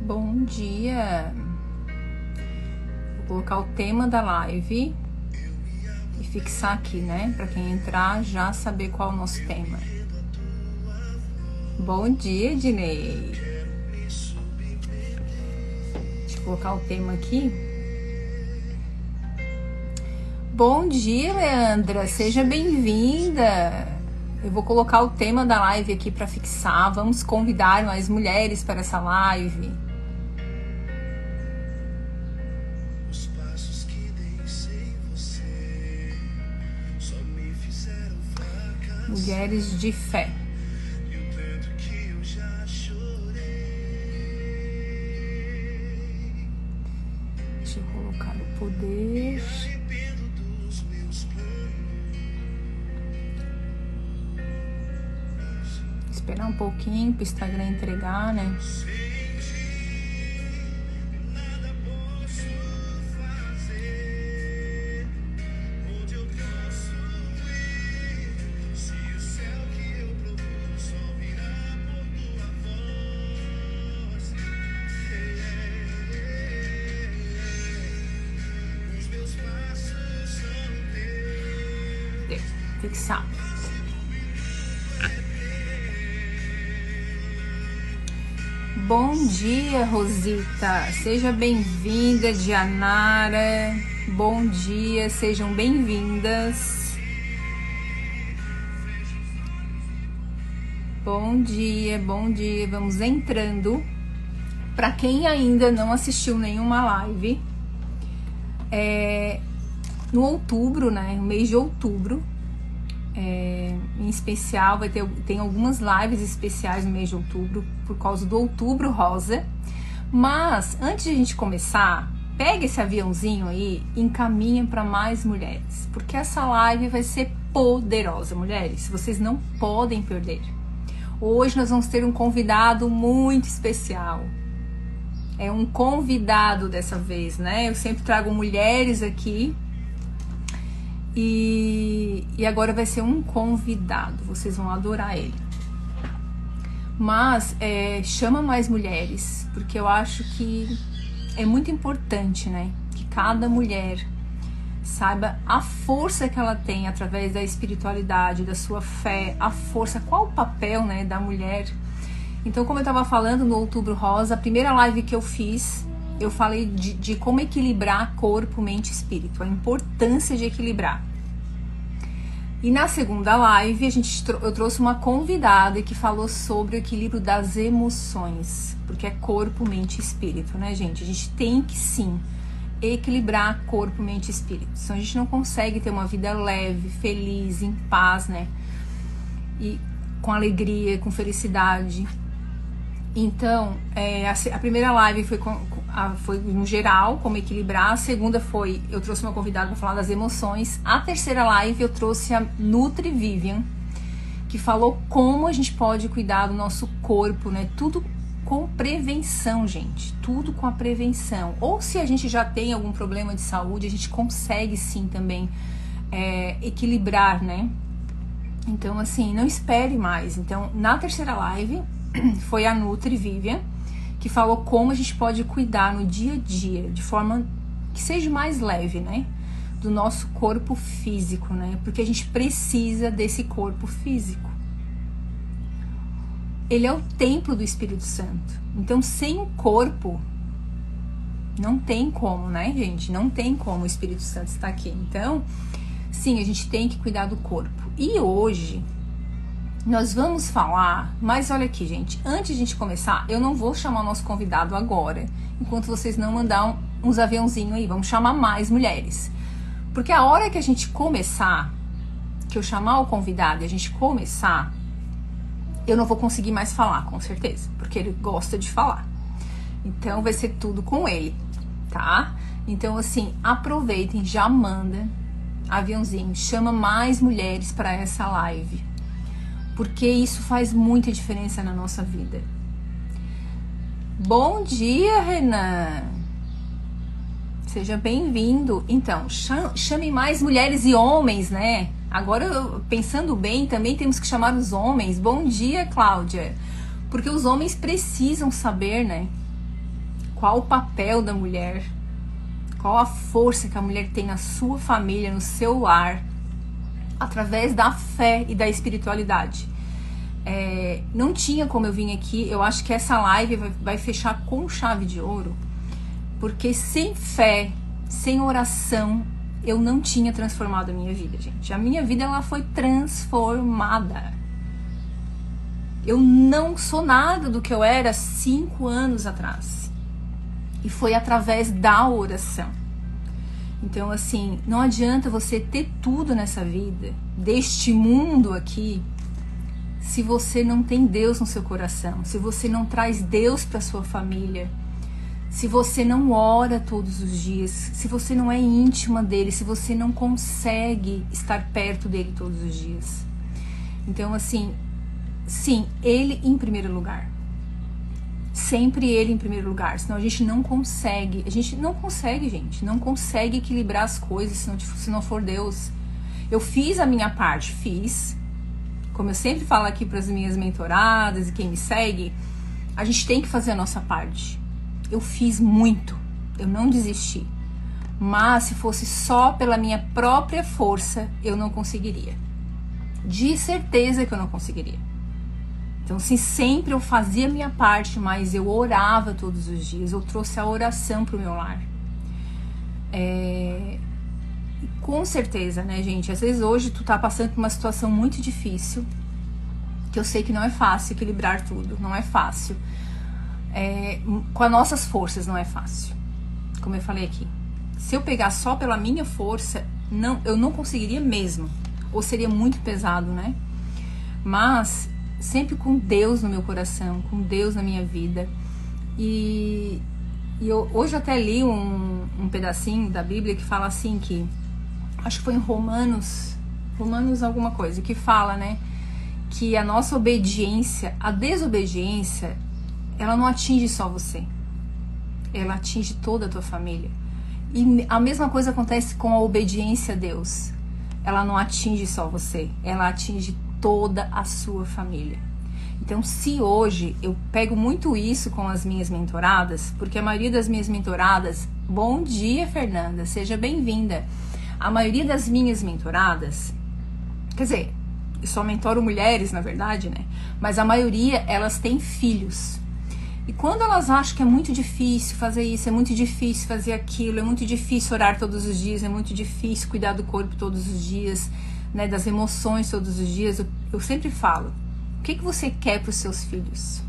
Bom dia! Vou colocar o tema da live e fixar aqui, né? Para quem entrar já saber qual é o nosso tema. Bom dia, Dinei! Deixa eu colocar o tema aqui. Bom dia, Leandra! Seja bem-vinda! Eu vou colocar o tema da live aqui para fixar. Vamos convidar mais mulheres para essa live. Mulheres de fé. Deixa eu colocar o poder. Esperar um pouquinho para o Instagram entregar, né? Fixar. Bom dia, Rosita. Seja bem-vinda, Dianara. Bom dia, sejam bem-vindas. Bom dia, bom dia. Vamos entrando. Para quem ainda não assistiu nenhuma live, no outubro, né? No mês de outubro, em especial, tem algumas lives especiais no mês de outubro, por causa do Outubro Rosa. Mas, antes de a gente começar, pega esse aviãozinho aí e encaminha para mais mulheres, porque essa live vai ser poderosa, mulheres. Vocês não podem perder. Hoje nós vamos ter um convidado muito especial. É um convidado dessa vez, né? Eu sempre trago mulheres aqui. E agora vai ser um convidado, vocês vão adorar ele. Mas chama mais mulheres, porque eu acho que é muito importante, né? Que cada mulher saiba a força que ela tem através da espiritualidade, da sua fé, a força, qual o papel, né, da mulher. Então, como eu estava falando no Outubro Rosa, a primeira live que eu fiz, eu falei de como equilibrar corpo, mente e espírito, a importância de equilibrar. E na segunda live eu trouxe uma convidada que falou sobre o equilíbrio das emoções, porque é corpo, mente e espírito, né, gente? A gente tem que sim equilibrar corpo, mente e espírito, senão a gente não consegue ter uma vida leve, feliz, em paz, né? E com alegria, com felicidade. Então, a primeira live foi no geral, como equilibrar. A segunda eu trouxe uma convidada para falar das emoções. A terceira live eu trouxe a Nutri Vivian, que falou como a gente pode cuidar do nosso corpo, né? Tudo com prevenção, gente. Tudo com a prevenção. Ou se a gente já tem algum problema de saúde, a gente consegue sim também equilibrar, né? Então, assim, não espere mais. Então, na terceira live foi a Nutri Vivian, que falou como a gente pode cuidar no dia a dia, de forma que seja mais leve, né? Do nosso corpo físico, né? Porque a gente precisa desse corpo físico. Ele é o templo do Espírito Santo. Então, sem o corpo, não tem como, né, gente? Não tem como o Espírito Santo estar aqui. Então, sim, a gente tem que cuidar do corpo. E hoje nós vamos falar, mas olha aqui, gente, antes de a gente começar, eu não vou chamar o nosso convidado agora, enquanto vocês não mandar uns aviãozinhos aí, vamos chamar mais mulheres. Porque a hora que a gente começar, que eu chamar o convidado e a gente começar, eu não vou conseguir mais falar, com certeza, porque ele gosta de falar. Então vai ser tudo com ele, tá? Então assim, aproveitem, já manda aviãozinho, chama mais mulheres para essa live. Porque isso faz muita diferença na nossa vida. Bom dia, Renan! Seja bem-vindo. Então, chame mais mulheres e homens, né? Agora, pensando bem, também temos que chamar os homens. Bom dia, Cláudia! Porque os homens precisam saber, né? qual o papel da mulher, qual a força que a mulher tem na sua família, no seu lar, através da fé e da espiritualidade. Não tinha como eu vir aqui, eu acho que essa live vai fechar com chave de ouro, porque sem fé, sem oração, eu não tinha transformado a minha vida, gente. A minha vida, ela foi transformada. Eu não sou nada do que eu era 5 anos atrás. E foi através da oração. Então, assim, não adianta você ter tudo nessa vida, deste mundo aqui, se você não tem Deus no seu coração, se você não traz Deus para sua família, se você não ora todos os dias, se você não é íntima dele, se você não consegue estar perto dele todos os dias. Então, assim, sim, ele em primeiro lugar. Sempre ele em primeiro lugar, senão a gente não consegue, gente, não consegue equilibrar as coisas se não for Deus. Eu fiz a minha parte, como eu sempre falo aqui para as minhas mentoradas e quem me segue, a gente tem que fazer a nossa parte. Eu fiz muito, eu não desisti, mas se fosse só pela minha própria força, eu não conseguiria, de certeza que eu não conseguiria. Então, assim, sempre eu fazia a minha parte, mas eu orava todos os dias. Eu trouxe a oração pro meu lar. Com certeza, né, gente? Às vezes hoje tu tá passando por uma situação muito difícil, que eu sei que não é fácil equilibrar tudo, não é fácil. Com as nossas forças não é fácil, como eu falei aqui. Se eu pegar só pela minha força, eu não conseguiria mesmo. Ou seria muito pesado, né? Mas sempre com Deus no meu coração, com Deus na minha vida. E eu hoje até li um pedacinho da Bíblia que fala assim que, acho que foi em Romanos alguma coisa, que fala, né, que a nossa obediência, a desobediência, ela não atinge só você, ela atinge toda a tua família. E a mesma coisa acontece com a obediência a Deus. Ela não atinge só você, ela atinge toda a sua família. Então, se hoje eu pego muito isso com as minhas mentoradas, porque a maioria das minhas mentoradas, bom dia, Fernanda, seja bem-vinda. A maioria das minhas mentoradas, quer dizer, eu só mentoro mulheres, na verdade, né? Mas a maioria, elas têm filhos. E quando elas acham que é muito difícil fazer isso, é muito difícil fazer aquilo, é muito difícil orar todos os dias, é muito difícil cuidar do corpo todos os dias, né, das emoções todos os dias, eu sempre falo, o que você quer para os seus filhos?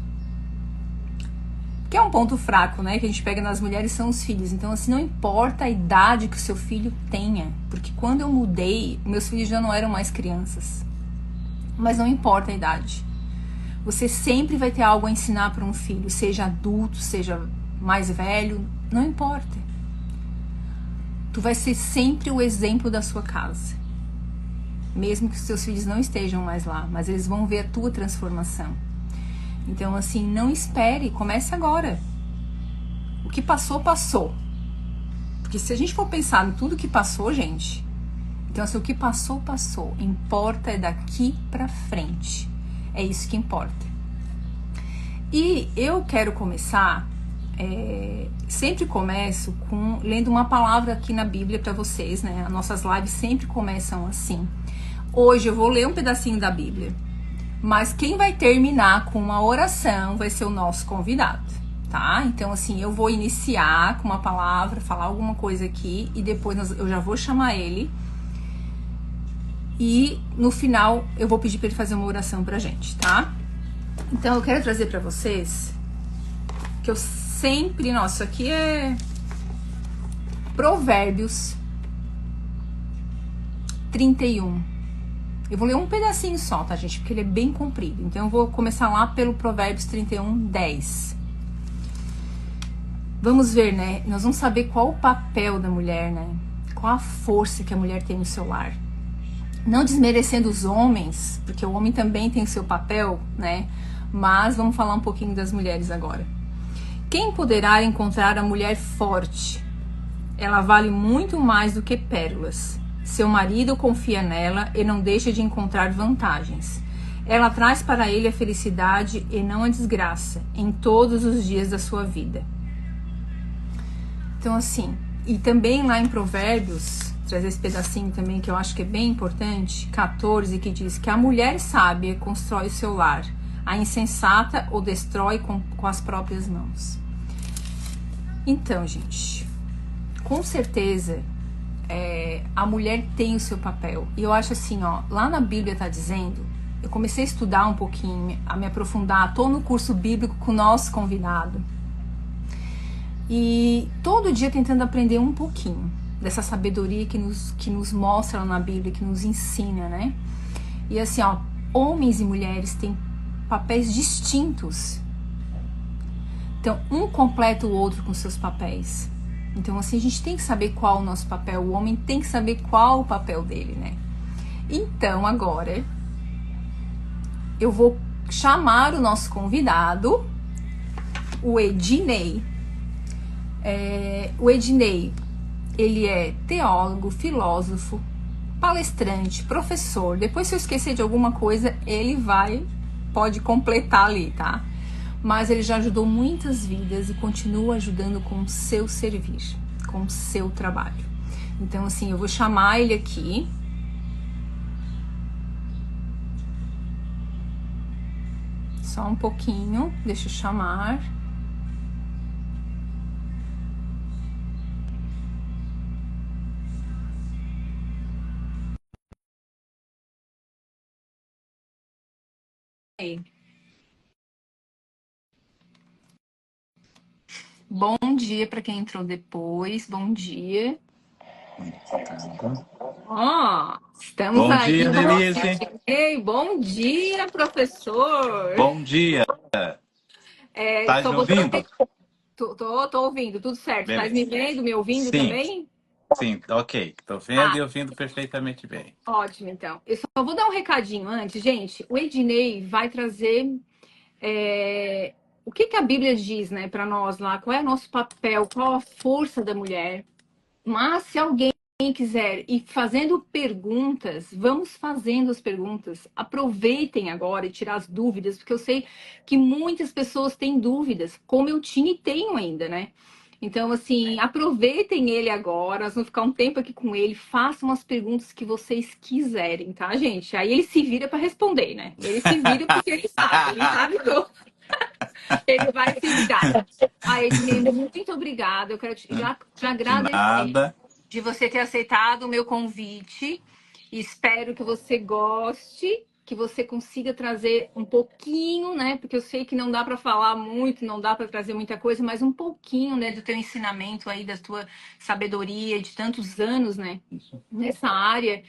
Que é um ponto fraco, né, que a gente pega nas mulheres, são os filhos. Então, assim, não importa a idade que o seu filho tenha, porque quando eu mudei, meus filhos já não eram mais crianças. Mas não importa a idade. Você sempre vai ter algo a ensinar para um filho, seja adulto, seja mais velho, não importa. Tu vai ser sempre o exemplo da sua casa. Mesmo que os seus filhos não estejam mais lá, mas eles vão ver a tua transformação. Então, assim, não espere, comece agora. O que passou, passou. Porque se a gente for pensar em tudo que passou, gente, então, assim, o que passou, passou. Importa é daqui pra frente. É isso que importa. E eu quero começar, sempre começo lendo uma palavra aqui na Bíblia pra vocês, né? As nossas lives sempre começam assim. Hoje eu vou ler um pedacinho da Bíblia, mas quem vai terminar com uma oração vai ser o nosso convidado, tá? Então, assim, eu vou iniciar com uma palavra, falar alguma coisa aqui e depois eu já vou chamar ele e no final eu vou pedir para ele fazer uma oração pra gente, tá? Então, eu quero trazer pra vocês que eu sempre... Nossa, isso aqui é Provérbios 31. Eu vou ler um pedacinho só, tá, gente? Porque ele é bem comprido. Então, eu vou começar lá pelo Provérbios 31, 10. Vamos ver, né? Nós vamos saber qual o papel da mulher, né? Qual a força que a mulher tem no seu lar. Não desmerecendo os homens, porque o homem também tem o seu papel, né? Mas vamos falar um pouquinho das mulheres agora. Quem poderá encontrar a mulher forte? Ela vale muito mais do que pérolas. Seu marido confia nela e não deixa de encontrar vantagens. Ela traz para ele a felicidade e não a desgraça em todos os dias da sua vida. Então, assim, e também lá em Provérbios, trazer esse pedacinho também que eu acho que é bem importante, 14, que diz que a mulher sábia constrói o seu lar, a insensata o destrói com as próprias mãos. Então, gente, com certeza a mulher tem o seu papel. E eu acho assim, ó, lá na Bíblia tá dizendo, eu comecei a estudar um pouquinho, a me aprofundar, tô no curso bíblico com o nosso convidado. E todo dia tentando aprender um pouquinho dessa sabedoria que nos mostra lá na Bíblia, que nos ensina, né? E assim, ó, homens e mulheres têm papéis distintos. Então, um completa o outro com seus papéis. Então, assim, a gente tem que saber qual é o nosso papel. O homem tem que saber qual o papel dele, né? Então, agora, eu vou chamar o nosso convidado, o Ednei. O Ednei, ele é teólogo, filósofo, palestrante, professor. Depois, se eu esquecer de alguma coisa, ele pode completar ali, tá? Mas ele já ajudou muitas vidas e continua ajudando com o seu servir, com o seu trabalho. Então, assim, eu vou chamar ele aqui. Só um pouquinho, deixa eu chamar. Bom dia para quem entrou depois. Bom dia. Ó, estamos Bom aí. dia, Denise. Ei, bom dia, professor. Bom dia. Tá Só me vou dar um... ouvindo? Tô ouvindo, tudo certo. Tá me Beleza. vendo, me ouvindo Sim, também? sim, ok. Tô vendo Ah, e ouvindo perfeitamente bem. ótimo, então. Eu só vou dar um recadinho antes, gente. O Ednei vai trazer o que a Bíblia diz, né, para nós lá, qual é o nosso papel, qual a força da mulher. Mas se alguém quiser ir fazendo perguntas, vamos fazendo as perguntas. Aproveitem agora e tirar as dúvidas, porque eu sei que muitas pessoas têm dúvidas, como eu tinha e tenho ainda, né? Então, assim, aproveitem ele agora, nós vamos ficar um tempo aqui com ele, façam as perguntas que vocês quiserem, tá, gente? Aí ele se vira para responder, né? Ele se vira porque ele sabe tudo. Ele vai se virar. Aí, Ednei, muito obrigada. Eu quero te De agradecer nada. de você ter aceitado o meu convite. Espero que você goste, que você consiga trazer um pouquinho, né? Porque eu sei que não dá para falar muito, não dá para trazer muita coisa, mas um pouquinho, né, do teu ensinamento aí, da tua sabedoria de tantos anos, né, nessa área.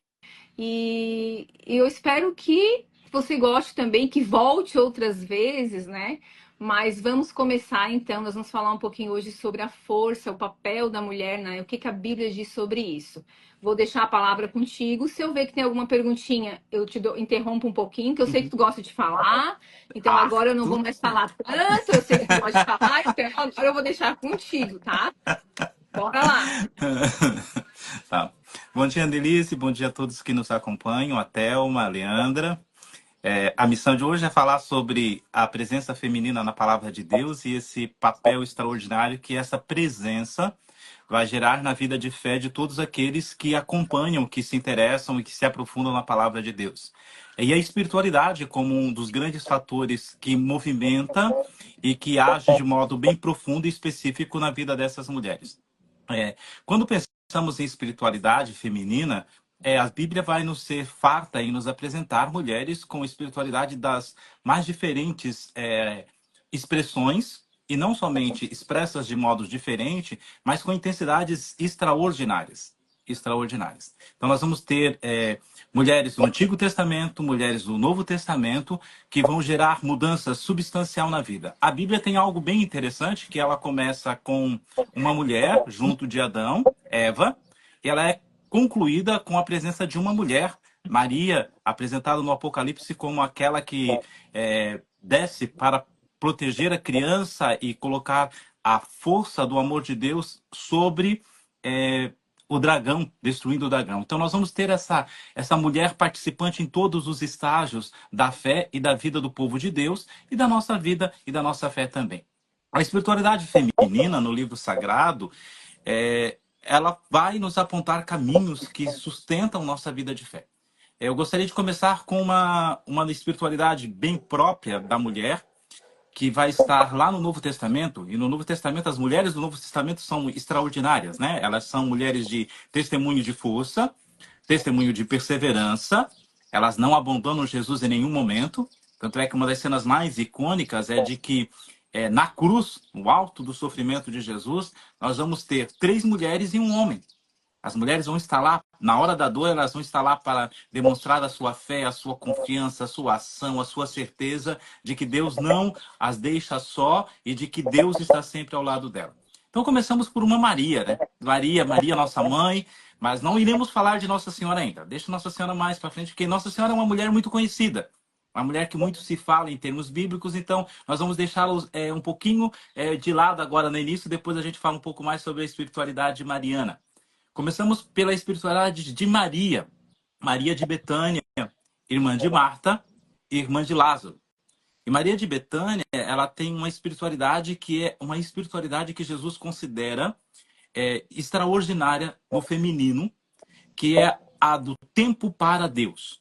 E eu espero que você goste também, que volte outras vezes, né? Mas vamos começar então. Nós vamos falar um pouquinho hoje sobre a força, o papel da mulher, né? O que a Bíblia diz sobre isso. Vou deixar a palavra contigo. Se eu ver que tem alguma perguntinha, eu interrompo um pouquinho, que eu sei que tu gosta de falar. Então agora eu não vou mais falar tanto, eu sei que tu gosta de falar, então agora eu vou deixar contigo, tá? Bora lá. Tá. Bom dia, Denise. Bom dia a todos que nos acompanham. A Thelma, a Leandra. A missão de hoje é falar sobre a presença feminina na palavra de Deus e esse papel extraordinário que essa presença vai gerar na vida de fé de todos aqueles que acompanham, que se interessam e que se aprofundam na palavra de Deus. E a espiritualidade como um dos grandes fatores que movimenta e que age de modo bem profundo e específico na vida dessas mulheres. Quando pensamos em espiritualidade feminina, a Bíblia vai nos ser farta em nos apresentar mulheres com espiritualidade das mais diferentes expressões, e não somente expressas de modos diferentes, mas com intensidades extraordinárias. Extraordinárias. Então, nós vamos ter mulheres do Antigo Testamento, mulheres do Novo Testamento, que vão gerar mudança substancial na vida. A Bíblia tem algo bem interessante, que ela começa com uma mulher junto de Adão, Eva, e ela é concluída com a presença de uma mulher, Maria, apresentada no Apocalipse como aquela que desce para proteger a criança e colocar a força do amor de Deus sobre o dragão, destruindo o dragão. Então nós vamos ter essa mulher participante em todos os estágios da fé e da vida do povo de Deus e da nossa vida e da nossa fé também. A espiritualidade feminina no livro sagrado, ela vai nos apontar caminhos que sustentam nossa vida de fé. Eu gostaria de começar com uma espiritualidade bem própria da mulher, que vai estar lá no Novo Testamento. E no Novo Testamento, as mulheres do Novo Testamento são extraordinárias, né? Elas são mulheres de testemunho de força, testemunho de perseverança. Elas não abandonam Jesus em nenhum momento. Tanto é que uma das cenas mais icônicas é de que na cruz, no alto do sofrimento de Jesus, nós vamos ter 3 mulheres e um homem. As mulheres vão estar lá, na hora da dor, elas vão estar lá para demonstrar a sua fé, a sua confiança, a sua ação, a sua certeza de que Deus não as deixa só e de que Deus está sempre ao lado dela. Então começamos por uma Maria, né? Maria, nossa mãe, mas não iremos falar de Nossa Senhora ainda. Deixa Nossa Senhora mais para frente, porque Nossa Senhora é uma mulher muito conhecida. Uma mulher que muito se fala em termos bíblicos, então nós vamos deixá-los um pouquinho de lado agora no início, depois a gente fala um pouco mais sobre a espiritualidade mariana. Começamos pela espiritualidade de Maria, Maria de Betânia, irmã de Marta, irmã de Lázaro. E Maria de Betânia, ela tem uma espiritualidade que é uma espiritualidade que Jesus considera extraordinária no feminino, que é a do tempo para Deus.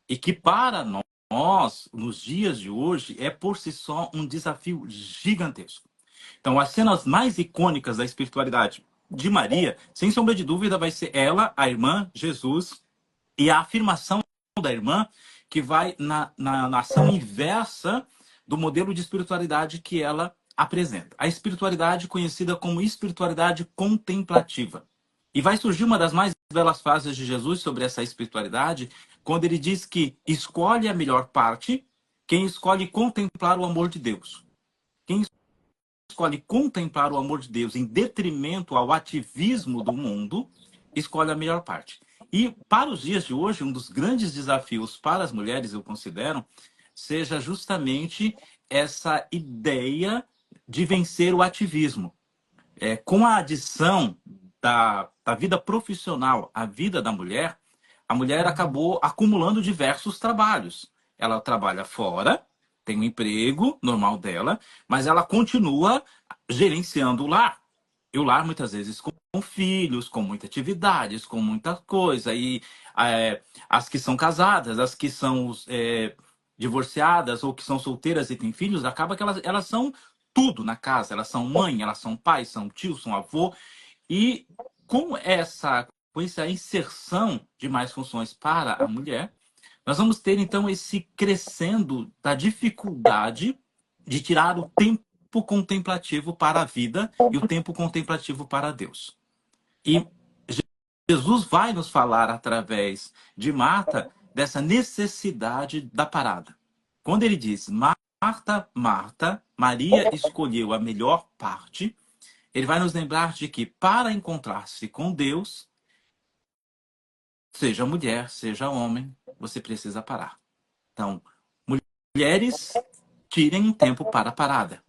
E que para nós, nos dias de hoje, é por si só um desafio gigantesco. Então, as cenas mais icônicas da espiritualidade de Maria, sem sombra de dúvida, vai ser ela, a irmã, Jesus, e a afirmação da irmã, que vai na ação inversa do modelo de espiritualidade que ela apresenta. A espiritualidade conhecida como espiritualidade contemplativa. E vai surgir uma das mais belas frases de Jesus sobre essa espiritualidade, quando ele diz que escolhe a melhor parte quem escolhe contemplar o amor de Deus. Quem escolhe contemplar o amor de Deus em detrimento ao ativismo do mundo, escolhe a melhor parte. E para os dias de hoje, um dos grandes desafios para as mulheres, eu considero, seja justamente essa ideia de vencer o ativismo. Com a adição da vida profissional à vida da mulher, a mulher acabou acumulando diversos trabalhos. Ela trabalha fora, tem um emprego normal dela, mas ela continua gerenciando o lar. E o lar, muitas vezes, com filhos, com muitas atividades, com muita coisa. E as que são casadas, as que são divorciadas ou que são solteiras e têm filhos, acaba que elas são tudo na casa. Elas são mãe, elas são pai, são tio, são avô. E com essa inserção de mais funções para a mulher, nós vamos ter, então, esse crescendo da dificuldade de tirar o tempo contemplativo para a vida e o tempo contemplativo para Deus. E Jesus vai nos falar, através de Marta, dessa necessidade da parada. Quando ele diz, Marta, Marta, Maria escolheu a melhor parte, ele vai nos lembrar de que, para encontrar-se com Deus, seja mulher, seja homem, você precisa parar. Então, mulheres, tirem um tempo para a parada.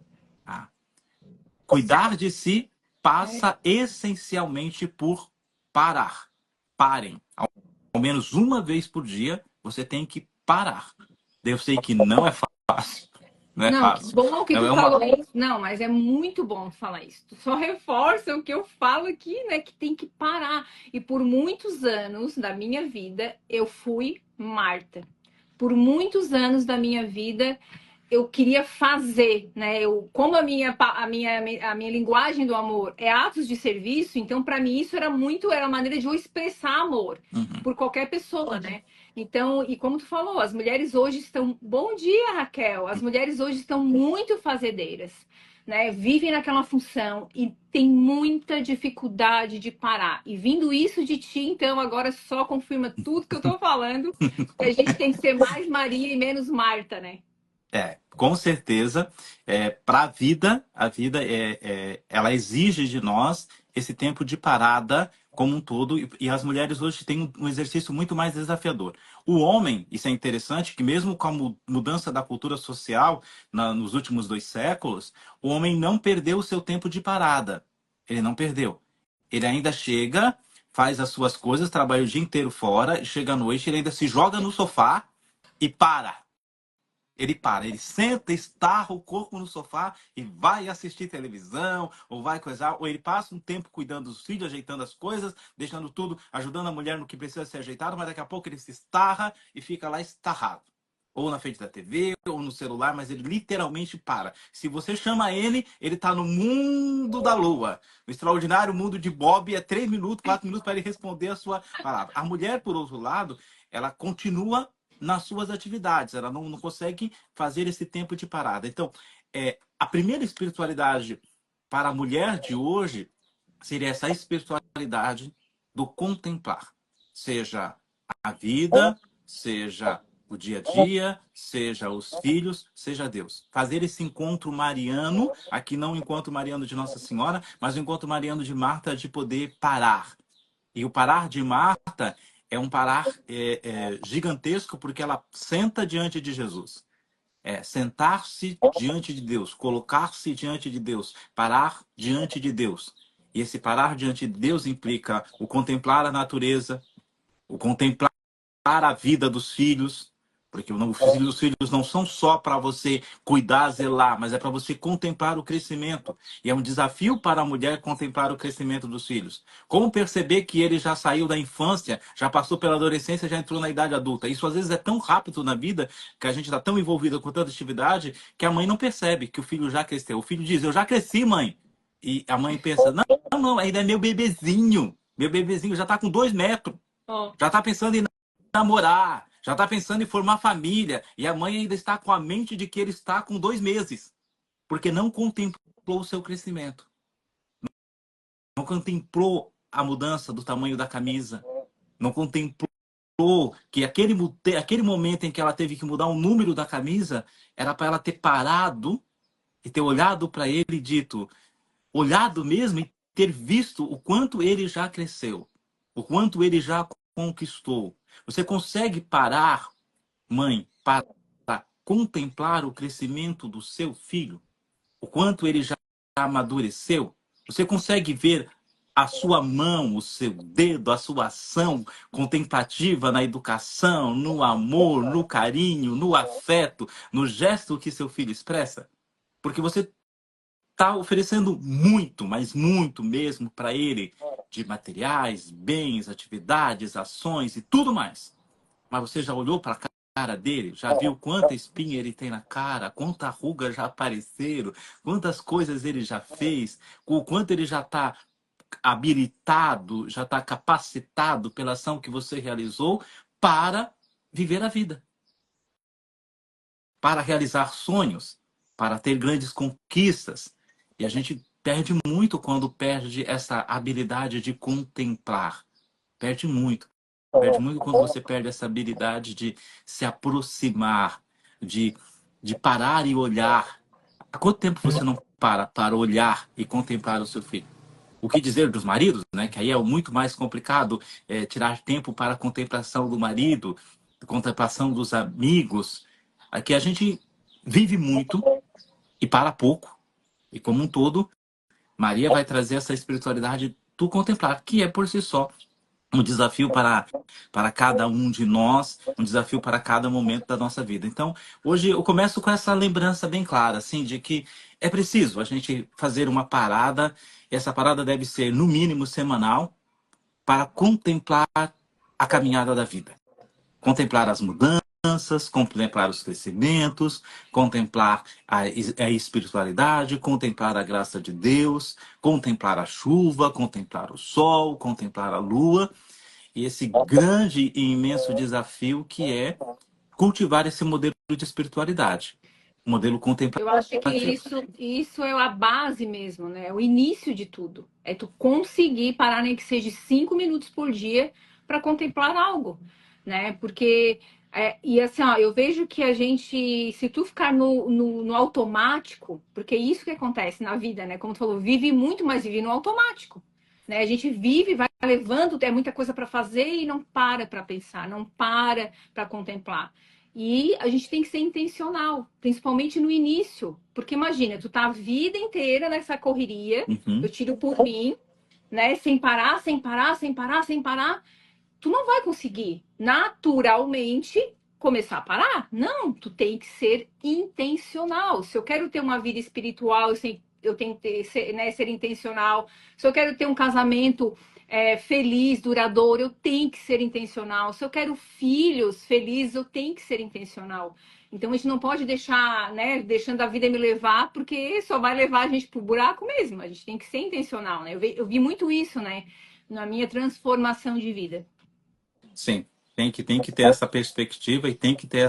Tá? Cuidar de si passa essencialmente por parar. Parem. Ao menos uma vez por dia, você tem que parar. Eu sei que não é fácil. Não é fácil. Bom que tu falou isso. Não, mas é muito bom falar isso. Tu só reforça o que eu falo aqui, né? Que tem que parar. E por muitos anos da minha vida, eu fui Marta. Por muitos anos da minha vida, eu queria fazer, né? Como a minha linguagem do amor é atos de serviço, então para mim isso era a maneira de eu expressar amor por qualquer pessoa, né? Então, e como tu falou, as mulheres hoje estão... Bom dia, Raquel! As mulheres hoje estão muito fazedeiras, né? Vivem naquela função e tem muita dificuldade de parar. E vindo isso de ti, então, agora só confirma tudo que eu tô falando, que a gente tem que ser mais Maria e menos Marta, né? Com certeza, para a vida ela exige de nós esse tempo de parada como um todo, e as mulheres hoje têm um exercício muito mais desafiador. O homem, isso é interessante, que mesmo com a mudança da cultura social nos últimos 2 séculos, o homem não perdeu o seu tempo de parada. Ele não perdeu. Ele ainda chega, faz as suas coisas, trabalha o dia inteiro fora, chega à noite, ele ainda se joga no sofá e para. Ele para, ele senta, estarra o corpo no sofá e vai assistir televisão, ou vai coisar, ou ele passa um tempo cuidando dos filhos, ajeitando as coisas, deixando tudo, ajudando a mulher no que precisa ser ajeitado, mas daqui a pouco ele se estarra e fica lá estarrado. Ou na frente da TV, ou no celular, mas ele literalmente para. Se você chama ele, ele está no mundo da lua. No extraordinário mundo de Bob, é 3 minutos, 4 minutos para ele responder a sua palavra. A mulher, por outro lado, ela continua nas suas atividades, ela não consegue fazer esse tempo de parada. Então, a primeira espiritualidade para a mulher de hoje seria essa espiritualidade do contemplar, seja a vida, seja o dia a dia, seja os filhos, seja Deus. Fazer esse encontro mariano, aqui não o encontro mariano de Nossa Senhora, mas o encontro mariano de Marta, de poder parar. E o parar de Marta é um parar gigantesco, porque ela senta diante de Jesus. Sentar-se diante de Deus, colocar-se diante de Deus, parar diante de Deus. E esse parar diante de Deus implica o contemplar a natureza, o contemplar a vida dos filhos, porque os filhos não são só para você cuidar, zelar, mas é para você contemplar o crescimento. E é um desafio para a mulher contemplar o crescimento dos filhos. Como perceber que ele já saiu da infância, já passou pela adolescência, já entrou na idade adulta? Isso às vezes é tão rápido na vida, que a gente está tão envolvido com tanta atividade, que a mãe não percebe que o filho já cresceu. O filho diz, eu já cresci, mãe. E a mãe pensa, não, ainda é meu bebezinho. Meu bebezinho já está com 2 metros. Já está pensando em namorar, já está pensando em formar família, e a mãe ainda está com a mente de que ele está com 2 meses, porque não contemplou o seu crescimento, não contemplou a mudança do tamanho da camisa, não contemplou que aquele momento em que ela teve que mudar o número da camisa, era para ela ter parado e ter olhado para ele e dito, olhado mesmo e ter visto o quanto ele já cresceu, o quanto ele já conquistou. Você consegue parar, mãe, para contemplar o crescimento do seu filho? O quanto ele já amadureceu? Você consegue ver a sua mão, o seu dedo, a sua ação contemplativa na educação, no amor, no carinho, no afeto, no gesto que seu filho expressa? Porque você está oferecendo muito, mas muito mesmo para ele, de materiais, bens, atividades, ações e tudo mais. Mas você já olhou para a cara dele? Já viu quanta espinha ele tem na cara? Quanta ruga já apareceram? Quantas coisas ele já fez? O quanto ele já está habilitado, já está capacitado pela ação que você realizou para viver a vida, para realizar sonhos, para ter grandes conquistas. E a gente perde muito quando perde essa habilidade de contemplar. Perde muito. Perde muito quando você perde essa habilidade de se aproximar, de parar e olhar. Há quanto tempo você não para olhar e contemplar o seu filho? O que dizer dos maridos, né? Que aí é muito mais complicado tirar tempo para a contemplação do marido, contemplação dos amigos. Aqui a gente vive muito e para pouco. E como um todo, Maria vai trazer essa espiritualidade do contemplar, que é por si só um desafio para cada um de nós, um desafio para cada momento da nossa vida. Então, hoje eu começo com essa lembrança bem clara, assim, de que é preciso a gente fazer uma parada, e essa parada deve ser, no mínimo, semanal, para contemplar a caminhada da vida. Contemplar as mudanças, contemplar os crescimentos, contemplar a espiritualidade, contemplar a graça de Deus, contemplar a chuva, contemplar o sol, contemplar a lua, e esse grande e imenso desafio que é cultivar esse modelo de espiritualidade, um modelo Eu acho que contemplativo. isso é a base mesmo, né? É o início de tudo. É tu conseguir parar, nem que seja 5 minutos por dia, para contemplar algo, né? Porque, e assim, ó, eu vejo que a gente, se tu ficar no automático, porque é isso que acontece na vida, né? Como tu falou, vive muito, mas vive no automático. Né? A gente vive, vai levando, é muita coisa para fazer e não para pensar, não para contemplar. E a gente tem que ser intencional, principalmente no início. Porque imagina, tu tá a vida inteira nessa correria, eu tiro por mim, né? Sem parar, sem parar, sem parar, sem parar. Tu não vai conseguir, naturalmente, começar a parar. Não, tu tem que ser intencional. Se eu quero ter uma vida espiritual, eu tenho que ter, ser intencional. Se eu quero ter um casamento feliz, duradouro, eu tenho que ser intencional. Se eu quero filhos felizes, eu tenho que ser intencional. Então a gente não pode deixar, né, deixando a vida me levar, porque só vai levar a gente pro buraco mesmo. A gente tem que ser intencional, né? Eu vi muito isso, né, na minha transformação de vida. Sim, tem que ter essa perspectiva e tem que ter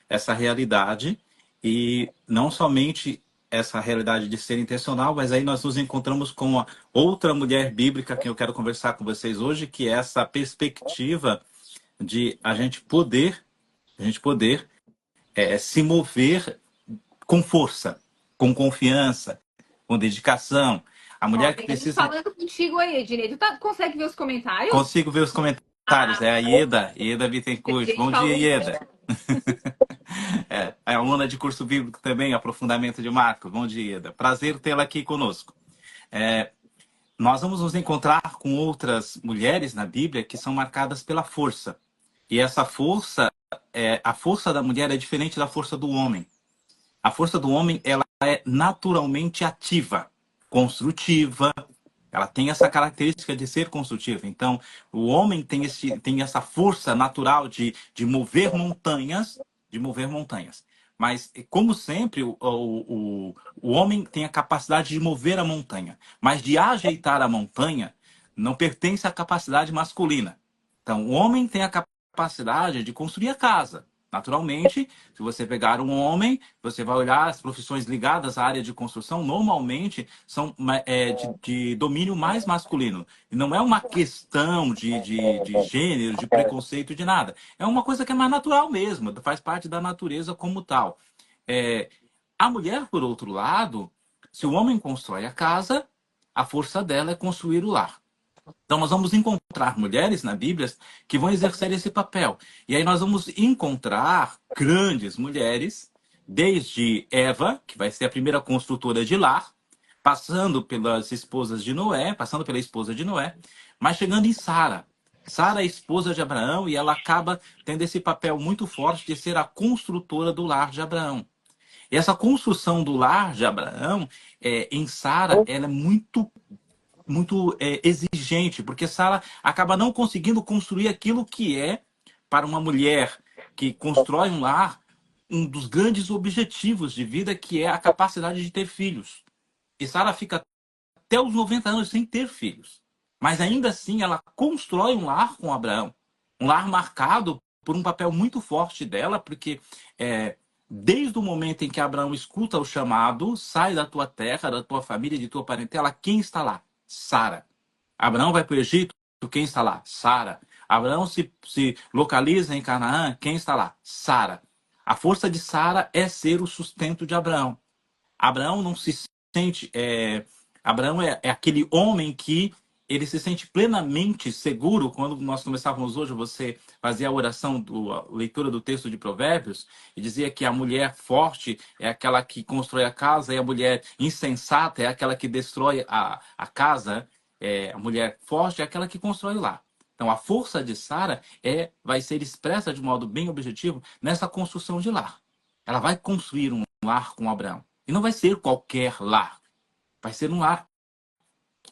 essa realidade. E não somente essa realidade de ser intencional, mas aí nós nos encontramos com a outra mulher bíblica que eu quero conversar com vocês hoje, que é essa perspectiva de a gente poder se mover com força, com confiança, com dedicação. A Ó, mulher que tem gente precisa. falando contigo aí, direito. Tá, consegue ver os comentários? Consigo ver os comentários. Ah, É a Ieda tem Bittencourt. gente Bom dia, falando. Ieda. É aluna de curso bíblico também, aprofundamento de Marcos. Bom dia, Ieda. Prazer tê-la aqui conosco. É, nós vamos nos encontrar com outras mulheres na Bíblia que são marcadas pela força. E essa força, a força da mulher é diferente da força do homem. A força do homem, ela é naturalmente ativa, construtiva. Ela tem essa característica de ser construtiva. Então, o homem tem essa força natural de mover montanhas, de mover montanhas. Mas, como sempre, o homem tem a capacidade de mover a montanha. Mas de ajeitar a montanha não pertence à capacidade masculina. Então, o homem tem a capacidade de construir a casa. Naturalmente, se você pegar um homem, você vai olhar as profissões ligadas à área de construção, normalmente são de domínio mais masculino. E não é uma questão de gênero, de preconceito, de nada. É uma coisa que é mais natural mesmo, faz parte da natureza como tal. É, a mulher, por outro lado, se o homem constrói a casa, a força dela é construir o lar. Então, nós vamos encontrar mulheres na Bíblia que vão exercer esse papel. E aí nós vamos encontrar grandes mulheres, desde Eva, que vai ser a primeira construtora de lar, passando pelas esposas de Noé, passando pela esposa de Noé, mas chegando em Sara. Sara é esposa de Abraão e ela acaba tendo esse papel muito forte de ser a construtora do lar de Abraão. E essa construção do lar de Abraão, em Sara, ela é muito exigente, porque Sara acaba não conseguindo construir aquilo que é, para uma mulher que constrói um lar, um dos grandes objetivos de vida, que é a capacidade de ter filhos. E Sara fica até os 90 anos sem ter filhos. Mas ainda assim ela constrói um lar com Abraão. Um lar marcado por um papel muito forte dela, porque desde o momento em que Abraão escuta o chamado, sai da tua terra, da tua família, de tua parentela, quem está lá? Sara. Abraão vai para o Egito, quem está lá? Sara. Abraão se localiza em Canaã, quem está lá? Sara. A força de Sara é ser o sustento de Abraão. Abraão não se sente. Abraão é aquele homem que ele se sente plenamente seguro. Quando nós começávamos hoje, você fazia a oração, a leitura do texto de Provérbios, e dizia que a mulher forte é aquela que constrói a casa, e a mulher insensata é aquela que destrói a casa. A mulher forte é aquela que constrói o lar. Então, a força de Sara vai ser expressa de modo bem objetivo nessa construção de lar. Ela vai construir um lar com Abraão. E não vai ser qualquer lar. Vai ser um lar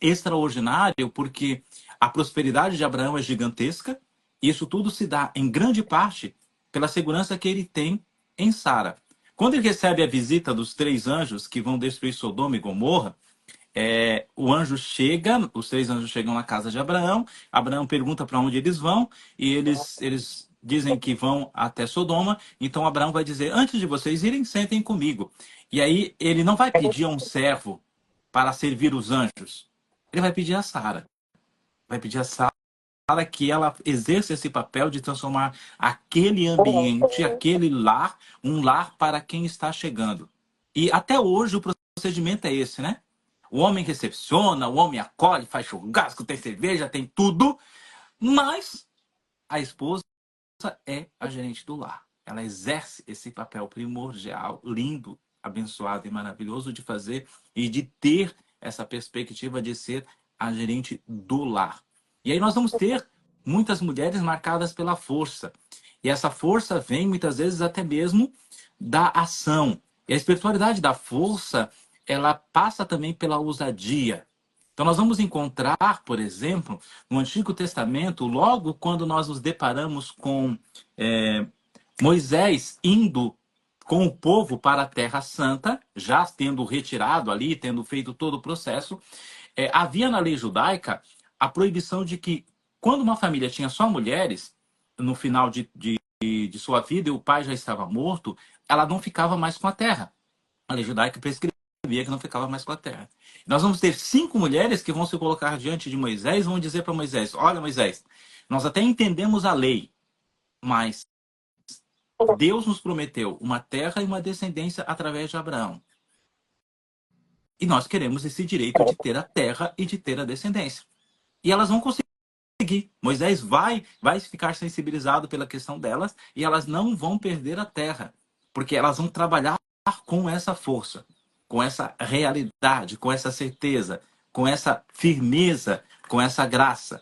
extraordinário, porque a prosperidade de Abraão é gigantesca. E isso tudo se dá, em grande parte, pela segurança que ele tem em Sara. Quando ele recebe a visita dos 3 anjos que vão destruir Sodoma e Gomorra, os 3 anjos chegam na casa de Abraão. Abraão pergunta para onde eles vão e eles dizem que vão até Sodoma. Então Abraão vai dizer: antes de vocês irem, sentem comigo. E aí ele não vai pedir a um servo para servir os anjos. Ele vai pedir a Sara. Vai pedir a Sara que ela exerça esse papel de transformar aquele ambiente, aquele lar, um lar para quem está chegando. E até hoje o procedimento é esse, né? O homem recepciona, o homem acolhe, faz churrasco, tem cerveja, tem tudo, mas a esposa é a gerente do lar. Ela exerce esse papel primordial, lindo, abençoado e maravilhoso de fazer e de ter essa perspectiva de ser a gerente do lar. E aí nós vamos ter muitas mulheres marcadas pela força. E essa força vem muitas vezes até mesmo da ação. E a espiritualidade da força, ela passa também pela ousadia. Então nós vamos encontrar, por exemplo, no Antigo Testamento, logo quando nós nos deparamos com é, Moisés indo com o povo para a Terra Santa, já tendo retirado ali, tendo feito todo o processo, havia na lei judaica a proibição de que, quando uma família tinha só mulheres, no final de sua vida e o pai já estava morto, ela não ficava mais com a terra. A lei judaica prescrevia que não ficava mais com a terra. Nós vamos ter 5 mulheres que vão se colocar diante de Moisés e vão dizer para Moisés: olha, Moisés, nós até entendemos a lei, mas Deus nos prometeu uma terra e uma descendência através de Abraão. E nós queremos esse direito de ter a terra e de ter a descendência. E elas vão conseguir. Moisés vai ficar sensibilizado pela questão delas e elas não vão perder a terra, porque elas vão trabalhar com essa força, com essa realidade, com essa certeza, com essa firmeza, com essa graça.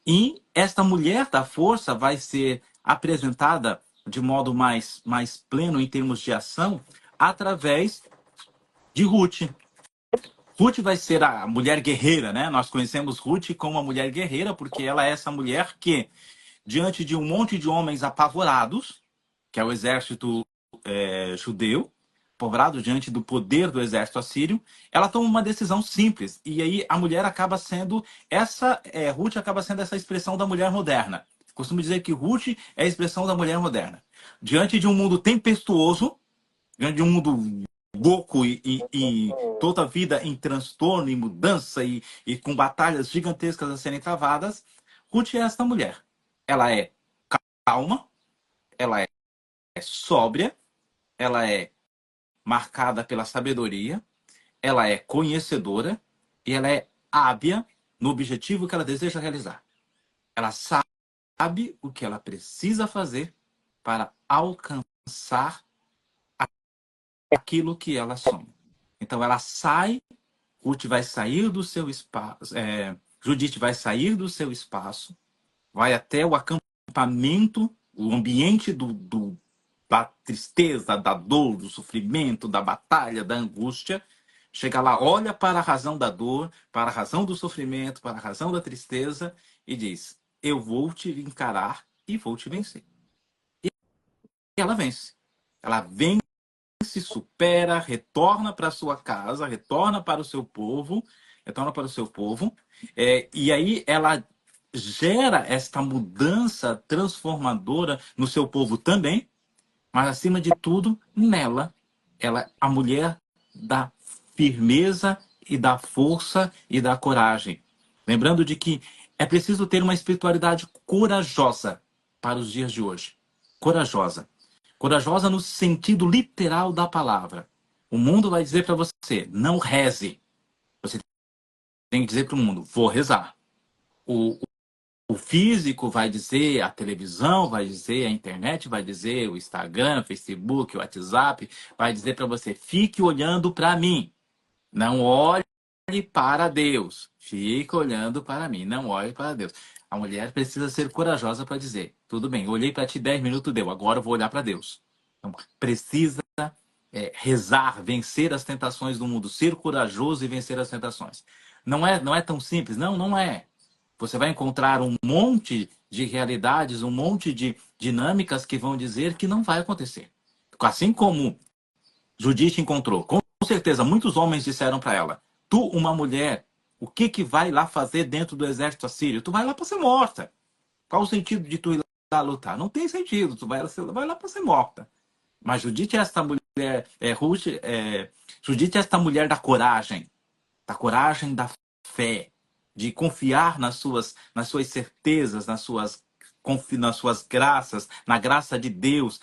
E esta mulher da força vai ser apresentada de modo mais pleno em termos de ação através de Ruth. Ruth vai ser a mulher guerreira, né? Nós conhecemos Ruth como uma mulher guerreira porque ela é essa mulher que, diante de um monte de homens apavorados, que é o exército judeu, apavorado diante do poder do exército assírio, ela toma uma decisão simples. E aí a mulher acaba sendo Ruth acaba sendo essa expressão da mulher moderna. Costumo dizer que Ruth é a expressão da mulher moderna. Diante de um mundo tempestuoso, diante de um mundo louco e toda a vida em transtorno e mudança e com batalhas gigantescas a serem travadas, Ruth é esta mulher. Ela é calma, ela é sóbria, ela é marcada pela sabedoria, ela é conhecedora e ela é hábil no objetivo que ela deseja realizar. Ela sabe o que ela precisa fazer para alcançar aquilo que ela sonha. Então ela sai, Ruth vai sair do seu espaço, Judite vai sair do seu espaço, vai até o acampamento, o ambiente da tristeza, da dor, do sofrimento, da batalha, da angústia. Chega lá, olha para a razão da dor, para a razão do sofrimento, para a razão da tristeza e diz: eu vou te encarar e vou te vencer. E ela vence. Ela vence, supera, retorna para sua casa, retorna para o seu povo, e aí ela gera esta mudança transformadora no seu povo também, mas acima de tudo, nela, ela, a mulher da firmeza e da força e da coragem. Lembrando de que é preciso ter uma espiritualidade corajosa para os dias de hoje. Corajosa. Corajosa no sentido literal da palavra. O mundo vai dizer para você: não reze. Você tem que dizer para o mundo: vou rezar. O físico vai dizer, a televisão vai dizer, a internet vai dizer, o Instagram, o Facebook, o WhatsApp vai dizer para você: fique olhando para mim. Não olhe para Deus. Fique olhando para mim. Não olhe para Deus. A mulher precisa ser corajosa para dizer: tudo bem, eu olhei para ti 10 minutos, deu. Agora eu vou olhar para Deus. Então, precisa rezar, vencer as tentações do mundo, ser corajoso e vencer as tentações. Não é tão simples. Não é. Você vai encontrar um monte de realidades, um monte de dinâmicas que vão dizer que não vai acontecer. Assim como Judite encontrou. Com certeza, muitos homens disseram para ela: tu, uma mulher, o que vai lá fazer dentro do exército assírio? Tu vai lá para ser morta. Qual o sentido de tu ir lá lutar? Não tem sentido, tu vai lá para ser morta. Mas Judite é esta mulher, Judite é esta mulher da coragem da fé, de confiar nas suas certezas, nas suas graças, na graça de Deus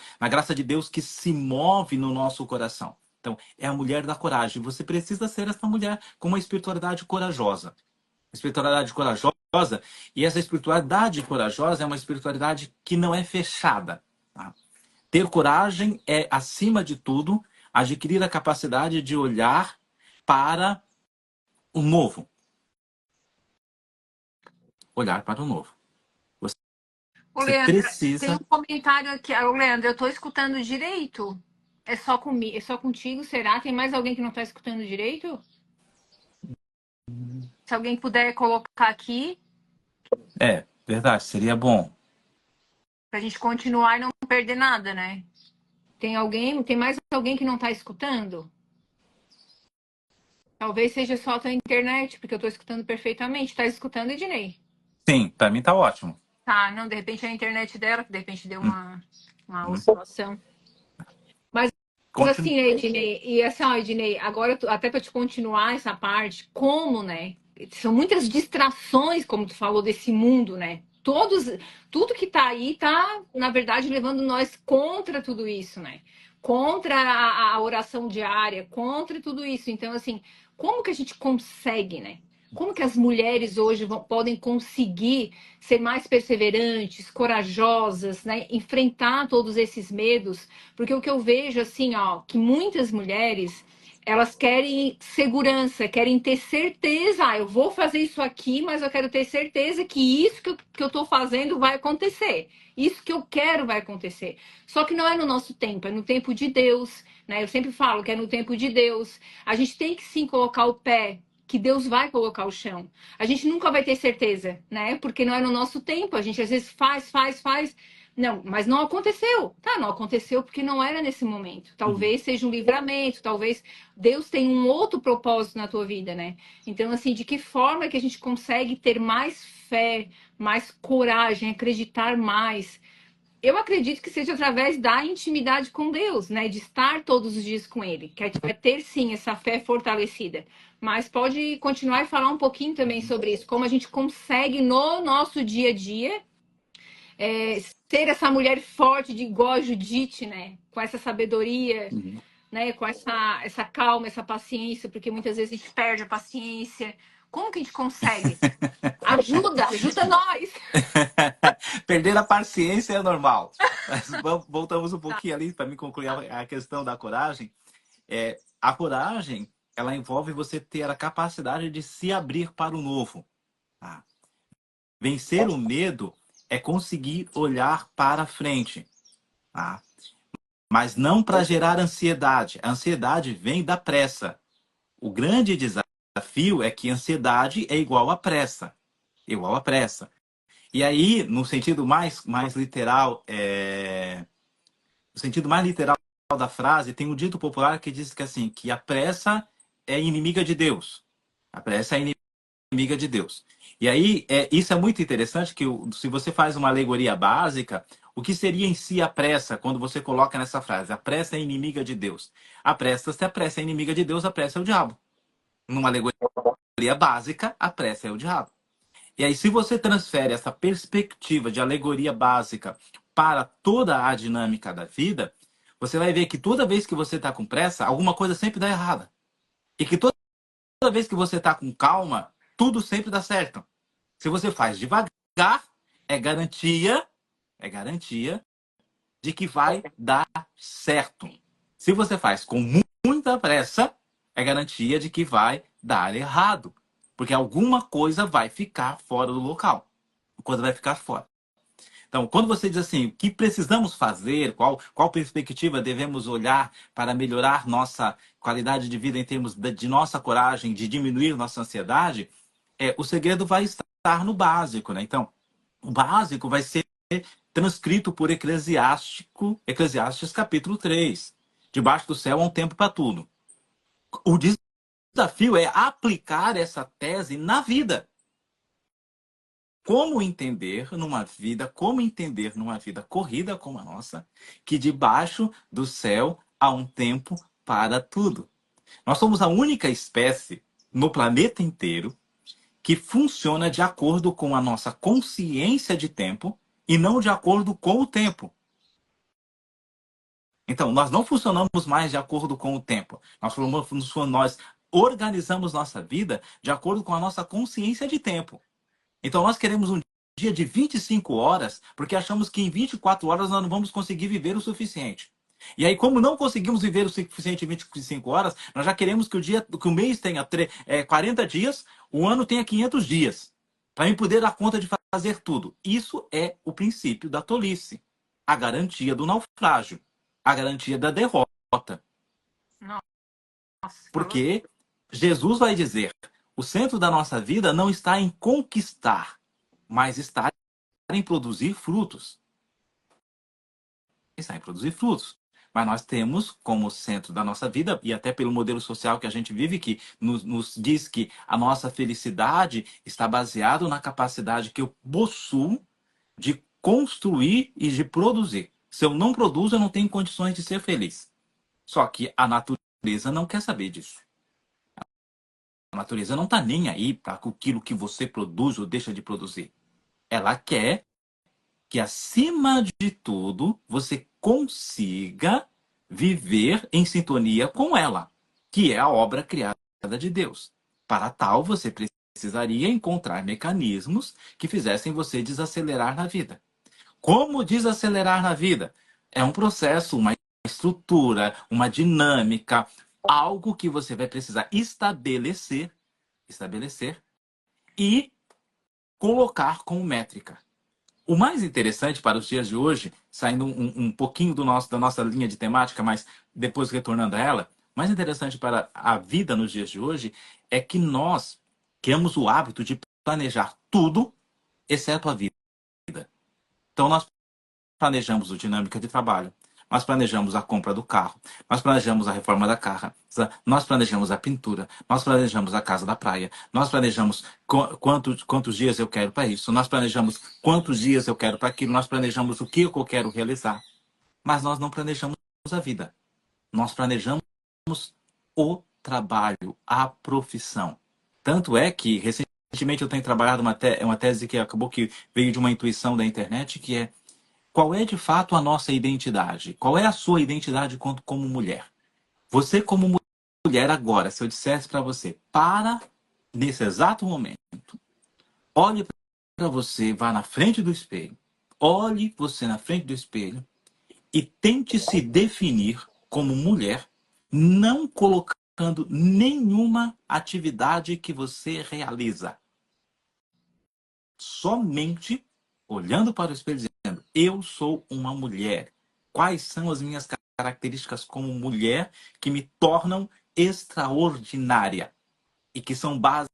que se move no nosso coração. Então, é a mulher da coragem. Você precisa ser essa mulher com uma espiritualidade corajosa. Espiritualidade corajosa, e essa espiritualidade corajosa é uma espiritualidade que não é fechada. Tá? Ter coragem é, acima de tudo, adquirir a capacidade de olhar para o novo. Olhar para o novo. Ô, Você Leandra, tem um precisa. comentário aqui. Ô, Leandra, eu tô escutando direito? É só comigo, é só contigo, será? Tem mais alguém que não tá escutando direito? Se alguém puder colocar aqui, É, verdade, seria bom. pra gente continuar e não perder nada, né? Tem mais alguém que não tá escutando? Talvez seja só a tua internet, porque eu tô escutando perfeitamente. Tá escutando, Ednei? Sim, para mim tá ótimo. Tá, não, de repente é a internet dela, que de repente deu uma Uhum. oscilação. Mas Continu... assim, né, Ednei, e assim, ó, Ednei, agora até para te continuar essa parte, como, né? São muitas distrações, como tu falou, desse mundo, né? Tudo que tá aí tá, na verdade, levando nós contra tudo isso, né? Contra a oração diária, contra tudo isso. Então, assim, como que a gente consegue, né? Como que as mulheres hoje podem conseguir ser mais perseverantes, corajosas, né? Enfrentar todos esses medos, porque o que eu vejo, assim, ó, que muitas mulheres, elas querem segurança, querem ter certeza, eu vou fazer isso aqui, mas eu quero ter certeza que isso que eu tô fazendo vai acontecer. Isso que eu quero vai acontecer. Só que não é no nosso tempo, é no tempo de Deus, né? Eu sempre falo que é no tempo de Deus. A gente tem que sim colocar o pé, que Deus vai colocar o chão. A gente nunca vai ter certeza, né? Porque não é no nosso tempo. A gente às vezes faz. Não, mas não aconteceu. Tá, não aconteceu porque não era nesse momento. Uhum. Talvez seja um livramento, talvez Deus tenha um outro propósito na tua vida, né? Então, assim, de que forma que a gente consegue ter mais fé, mais coragem, acreditar mais? Eu acredito que seja através da intimidade com Deus, né? De estar todos os dias com Ele. Quer ter, sim, essa fé fortalecida. Mas pode continuar e falar um pouquinho também sobre isso. Como a gente consegue, no nosso dia a dia, ser essa mulher forte de igual a Judite, né? Com essa sabedoria, Uhum. né? Com essa calma, essa paciência, porque muitas vezes a gente perde a paciência. Como que a gente consegue? Ajuda nós! Perder a paciência é normal. Mas voltamos um Tá, pouquinho ali para me concluir tá. a questão da coragem. A coragem, ela envolve você ter a capacidade de se abrir para o novo. Tá? Vencer o medo é conseguir olhar para frente, tá? Mas não para gerar ansiedade. A ansiedade vem da pressa. O grande desafio é que ansiedade é igual a pressa. Igual a pressa. E aí, no sentido mais literal, no sentido mais literal da frase, tem um dito popular que diz que assim, que a pressa é inimiga de Deus. A pressa é inimiga de Deus. E aí, isso é muito interessante, que se você faz uma alegoria básica, o que seria em si a pressa, quando você coloca nessa frase? A pressa é inimiga de Deus. Se a pressa é inimiga de Deus, a pressa é o diabo. Numa alegoria básica, a pressa é o diabo. E aí, se você transfere essa perspectiva de alegoria básica para toda a dinâmica da vida, você vai ver que toda vez que você está com pressa, alguma coisa sempre dá errada. E que toda vez que você está com calma, tudo sempre dá certo. Se você faz devagar, é garantia, é garantia de que vai dar certo. Se você faz com muita pressa, é garantia de que vai dar errado. Porque alguma coisa vai ficar fora do local. Coisa vai ficar fora. Então, quando você diz assim, o que precisamos fazer, qual perspectiva devemos olhar para melhorar nossa qualidade de vida em termos de nossa coragem, de diminuir nossa ansiedade, o segredo vai estar no básico, né? Então, o básico vai ser transcrito por Eclesiastes capítulo 3. Debaixo do céu há um tempo para tudo. O desafio é aplicar essa tese na vida. Como entender numa vida corrida como a nossa, que debaixo do céu há um tempo para tudo. Nós somos a única espécie no planeta inteiro que funciona de acordo com a nossa consciência de tempo e não de acordo com o tempo. Então, nós não funcionamos mais de acordo com o tempo. Nós organizamos nossa vida de acordo com a nossa consciência de tempo. Então, nós queremos um dia de 25 horas, porque achamos que em 24 horas nós não vamos conseguir viver o suficiente. E aí, como não conseguimos viver o suficiente em 25 horas, nós já queremos que o mês tenha 40 dias, o ano tenha 500 dias. para eu poder dar conta de fazer tudo. Isso é o princípio da tolice, a garantia do naufrágio, a garantia da derrota. Nossa, falou. Porque Jesus vai dizer: o centro da nossa vida não está em conquistar, mas está em produzir frutos. Está em produzir frutos. Mas nós temos como centro da nossa vida, e até pelo modelo social que a gente vive, que nos diz que a nossa felicidade está baseada na capacidade que eu possuo de construir e de produzir. Se eu não produzo, eu não tenho condições de ser feliz. Só que a natureza não quer saber disso. A natureza não está nem aí para aquilo que você produz ou deixa de produzir. Ela quer que, acima de tudo, você consiga viver em sintonia com ela, que é a obra criada de Deus. Para tal, você precisaria encontrar mecanismos que fizessem você desacelerar na vida. Como desacelerar na vida? É um processo, uma estrutura, uma dinâmica, algo que você vai precisar estabelecer e colocar como métrica. O mais interessante para os dias de hoje, saindo um pouquinho da nossa linha de temática, mas depois retornando a ela, o mais interessante para a vida nos dias de hoje é que nós temos o hábito de planejar tudo, exceto a vida. Então, nós planejamos a dinâmica de trabalho, nós planejamos a compra do carro, nós planejamos a reforma da casa, nós planejamos a pintura, nós planejamos a casa da praia, nós planejamos quantos dias eu quero para isso, nós planejamos quantos dias eu quero para aquilo, nós planejamos o que eu quero realizar, mas nós não planejamos a vida. Nós planejamos o trabalho, a profissão. Tanto é que, recentemente, eu tenho trabalhado uma tese que acabou que veio de uma intuição da internet, que é: qual é de fato a nossa identidade? Qual é a sua identidade como mulher? Você como mulher agora, se eu dissesse para você, para nesse exato momento, olhe para você, vá na frente do espelho, olhe você na frente do espelho e tente se definir como mulher, não colocando nenhuma atividade que você realiza. Somente olhando para o espelho dizendo: eu sou uma mulher. Quais são as minhas características como mulher que me tornam extraordinária e que são base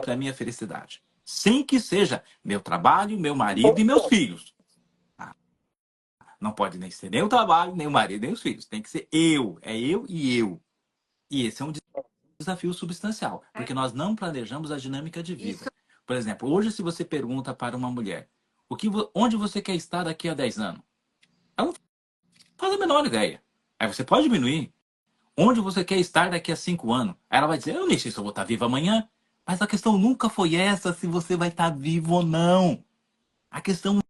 para a minha felicidade? Sem que seja meu trabalho, meu marido e meus filhos. Não pode nem ser nem o trabalho, nem o marido, nem os filhos. Tem que ser eu. É eu e eu. E esse é um desafio substancial, porque nós não planejamos a dinâmica de vida. Isso. Por exemplo, hoje, se você pergunta para uma mulher onde você quer estar daqui a 10 anos, ela não faz a menor ideia. Aí você pode diminuir. Onde você quer estar daqui a 5 anos? Aí ela vai dizer: eu nem sei se eu vou estar viva amanhã. Mas a questão nunca foi essa, se você vai estar vivo ou não. A questão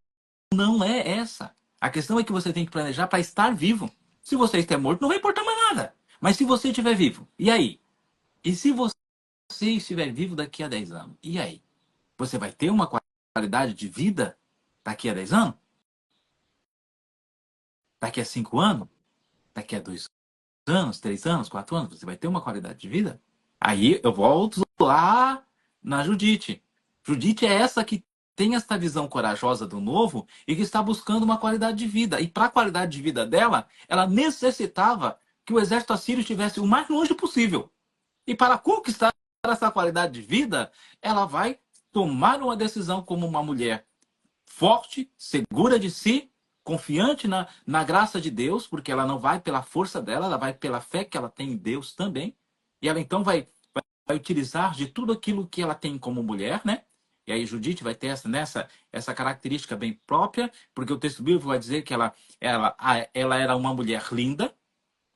não é essa. A questão é que você tem que planejar para estar vivo. Se você estiver morto, não vai importar mais nada. Mas se você estiver vivo, e aí? E se você estiver vivo daqui a 10 anos, e aí? Você vai ter uma qualidade de vida daqui a 10 anos? Daqui a 5 anos? Daqui a 2 anos, 3 anos, 4 anos? Você vai ter uma qualidade de vida? Aí eu volto lá na Judite. Judite é essa que tem essa visão corajosa do novo e que está buscando uma qualidade de vida. E para a qualidade de vida dela, ela necessitava que o exército assírio estivesse o mais longe possível. E para conquistar essa qualidade de vida, ela vai tomar uma decisão como uma mulher forte, segura de si, confiante na graça de Deus, porque ela não vai pela força dela, ela vai pela fé que ela tem em Deus também. E ela então vai utilizar de tudo aquilo que ela tem como mulher, né? E aí Judite vai ter essa característica bem própria, porque o texto bíblico vai dizer que ela era uma mulher linda,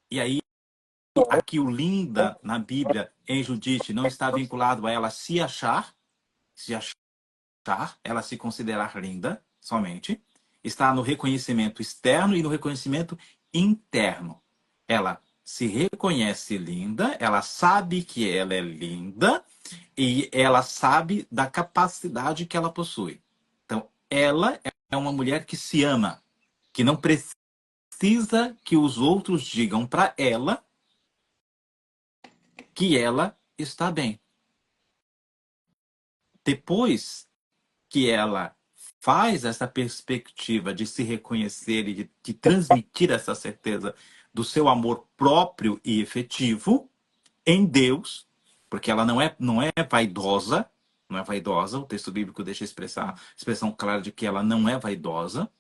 e aí aqui o linda na Bíblia, em Judite, não está vinculado a ela se achar, ela se considerar linda somente. Está no reconhecimento externo e no reconhecimento interno. Ela se reconhece linda, ela sabe que ela é linda e ela sabe da capacidade que ela possui. Então, ela é uma mulher que se ama, que não precisa que os outros digam para ela que ela está bem. Depois que ela faz essa perspectiva de se reconhecer e de transmitir essa certeza do seu amor próprio e efetivo em Deus, porque ela não é vaidosa, não é vaidosa, o texto bíblico deixa expressão clara de que ela não é vaidosa,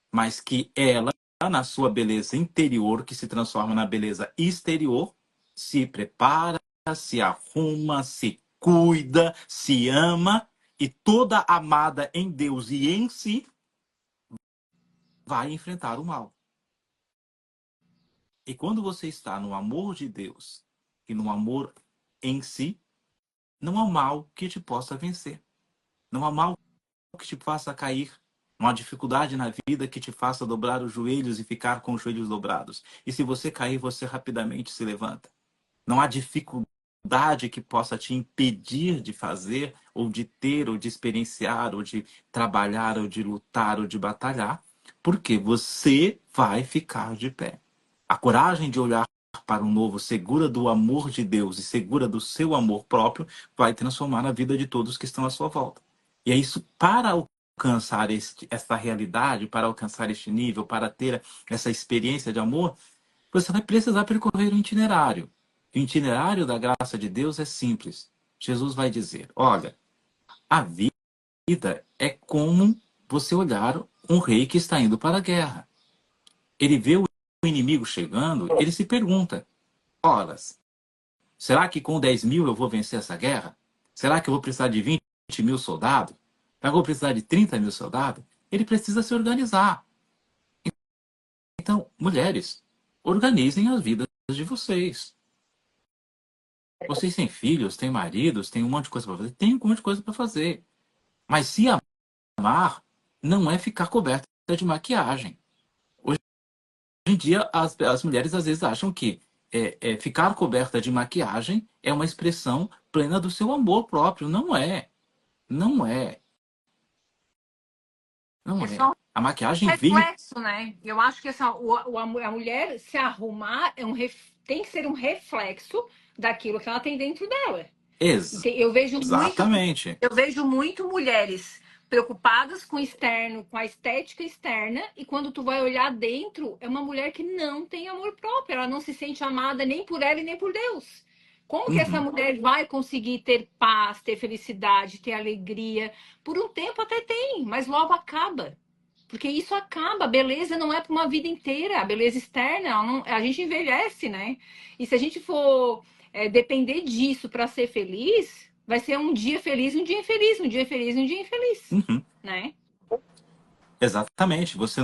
mas que ela, na sua beleza interior, que se transforma na beleza exterior, se prepara, se arruma, se cuida, se ama, e toda amada em Deus e em si vai enfrentar o mal. E quando você está no amor de Deus e no amor em si, não há mal que te possa vencer. Não há mal que te faça cair. Não há dificuldade na vida que te faça dobrar os joelhos e ficar com os joelhos dobrados. E se você cair, você rapidamente se levanta. Não há dificuldade que possa te impedir de fazer, ou de ter, ou de experienciar, ou de trabalhar, ou de lutar, ou de batalhar, porque você vai ficar de pé. A coragem de olhar para o novo, segura do amor de Deus e segura do seu amor próprio, vai transformar a vida de todos que estão à sua volta. E é isso, para alcançar esta realidade, para alcançar este nível, para ter essa experiência de amor, você vai precisar percorrer um itinerário. O itinerário da graça de Deus é simples. Jesus vai dizer: olha, a vida é como você olhar um rei que está indo para a guerra. Ele vê o inimigo chegando, ele se pergunta: horas, será que com 10 mil eu vou vencer essa guerra? Será que eu vou precisar de 20 mil soldados? Será que eu vou precisar de 30 mil soldados? Ele precisa se organizar. Então, mulheres, organizem as vidas de vocês. Vocês têm filhos, têm maridos, têm um monte de coisa para fazer? Tem um monte de coisa para fazer. Mas se amar não é ficar coberta de maquiagem. Hoje em dia, as mulheres às vezes acham que ficar coberta de maquiagem é uma expressão plena do seu amor próprio. Não é. Não é. Não É é. só A maquiagem veio. reflexo, né? Eu acho que a mulher se arrumar tem que ser um reflexo daquilo que ela tem dentro dela. Exatamente. Eu vejo muito mulheres preocupadas com o externo, com a estética externa, e quando tu vai olhar dentro, é uma mulher que não tem amor próprio, ela não se sente amada nem por ela e nem por Deus. Como que essa Uhum. mulher vai conseguir ter paz, ter felicidade, ter alegria? Por um tempo até tem, mas logo acaba. Porque isso acaba, a beleza não é para uma vida inteira, a beleza externa, a gente envelhece, né? E se a gente for depender disso para ser feliz, vai ser um dia feliz, um dia infeliz, um dia feliz, um dia infeliz, Uhum. né? Exatamente. Você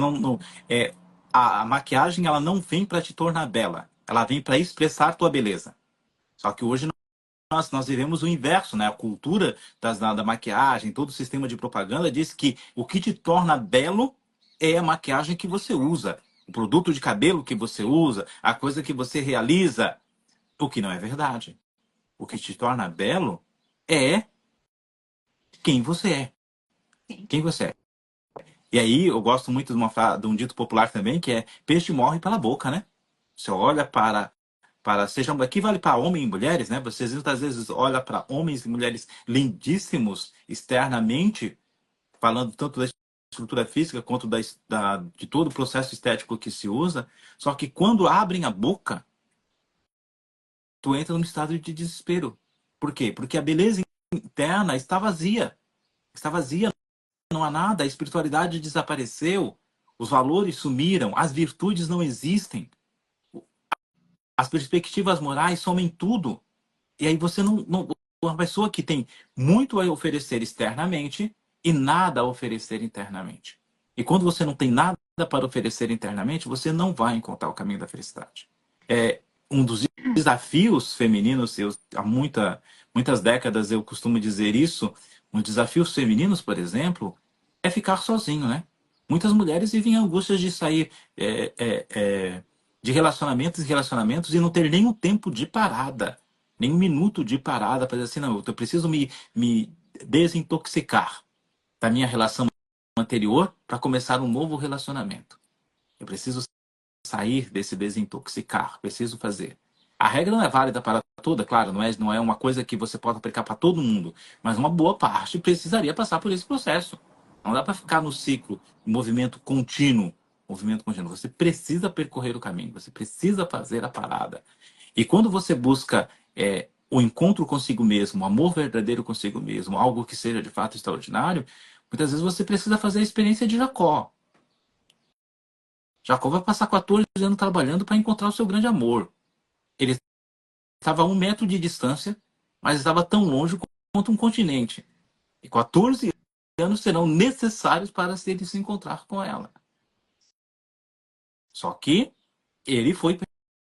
a maquiagem ela não vem para te tornar bela. Ela vem para expressar tua beleza. Só que hoje nós vivemos o inverso, né? A cultura da maquiagem, todo o sistema de propaganda diz que o que te torna belo é a maquiagem que você usa, o produto de cabelo que você usa, a coisa que você realiza, o que não é verdade. O que te torna belo é quem você é. Sim. Quem você é. E aí eu gosto muito de um dito popular também, que é peixe morre pela boca, né? Você olha sejam, aqui vale para homens e mulheres, né? Vocês muitas vezes olham para homens e mulheres lindíssimos externamente, falando tanto da estrutura física quanto de todo o processo estético que se usa, só que quando abrem a boca, tu entra num estado de desespero. Por quê? Porque a beleza interna está vazia. Está vazia, não há nada, a espiritualidade desapareceu, os valores sumiram, as virtudes não existem, as perspectivas morais somem tudo. E aí você uma pessoa que tem muito a oferecer externamente e nada a oferecer internamente. E quando você não tem nada para oferecer internamente, você não vai encontrar o caminho da felicidade. É um dos desafios femininos, há muitas décadas eu costumo dizer isso, um dos desafios femininos, por exemplo, é ficar sozinho, né? Muitas mulheres vivem angústias de sair de relacionamentos em relacionamentos e não ter nenhum tempo de parada, nem um minuto de parada para dizer assim, não, eu preciso me desintoxicar da minha relação anterior para começar um novo relacionamento. Eu preciso sair desse desintoxicar, preciso fazer. A regra não é válida para toda, claro, não é uma coisa que você pode aplicar para todo mundo, mas uma boa parte precisaria passar por esse processo. Não dá para ficar no ciclo, movimento contínuo. Movimento contínuo. Você precisa percorrer o caminho, você precisa fazer a parada. E quando você busca o encontro consigo mesmo, o amor verdadeiro consigo mesmo, algo que seja de fato extraordinário, muitas vezes você precisa fazer a experiência de Jacó. Jacó vai passar 14 anos trabalhando para encontrar o seu grande amor. Ele estava a 1 metro de distância, mas estava tão longe quanto um continente. E 14 anos serão necessários para ele se encontrar com ela. Só que ele foi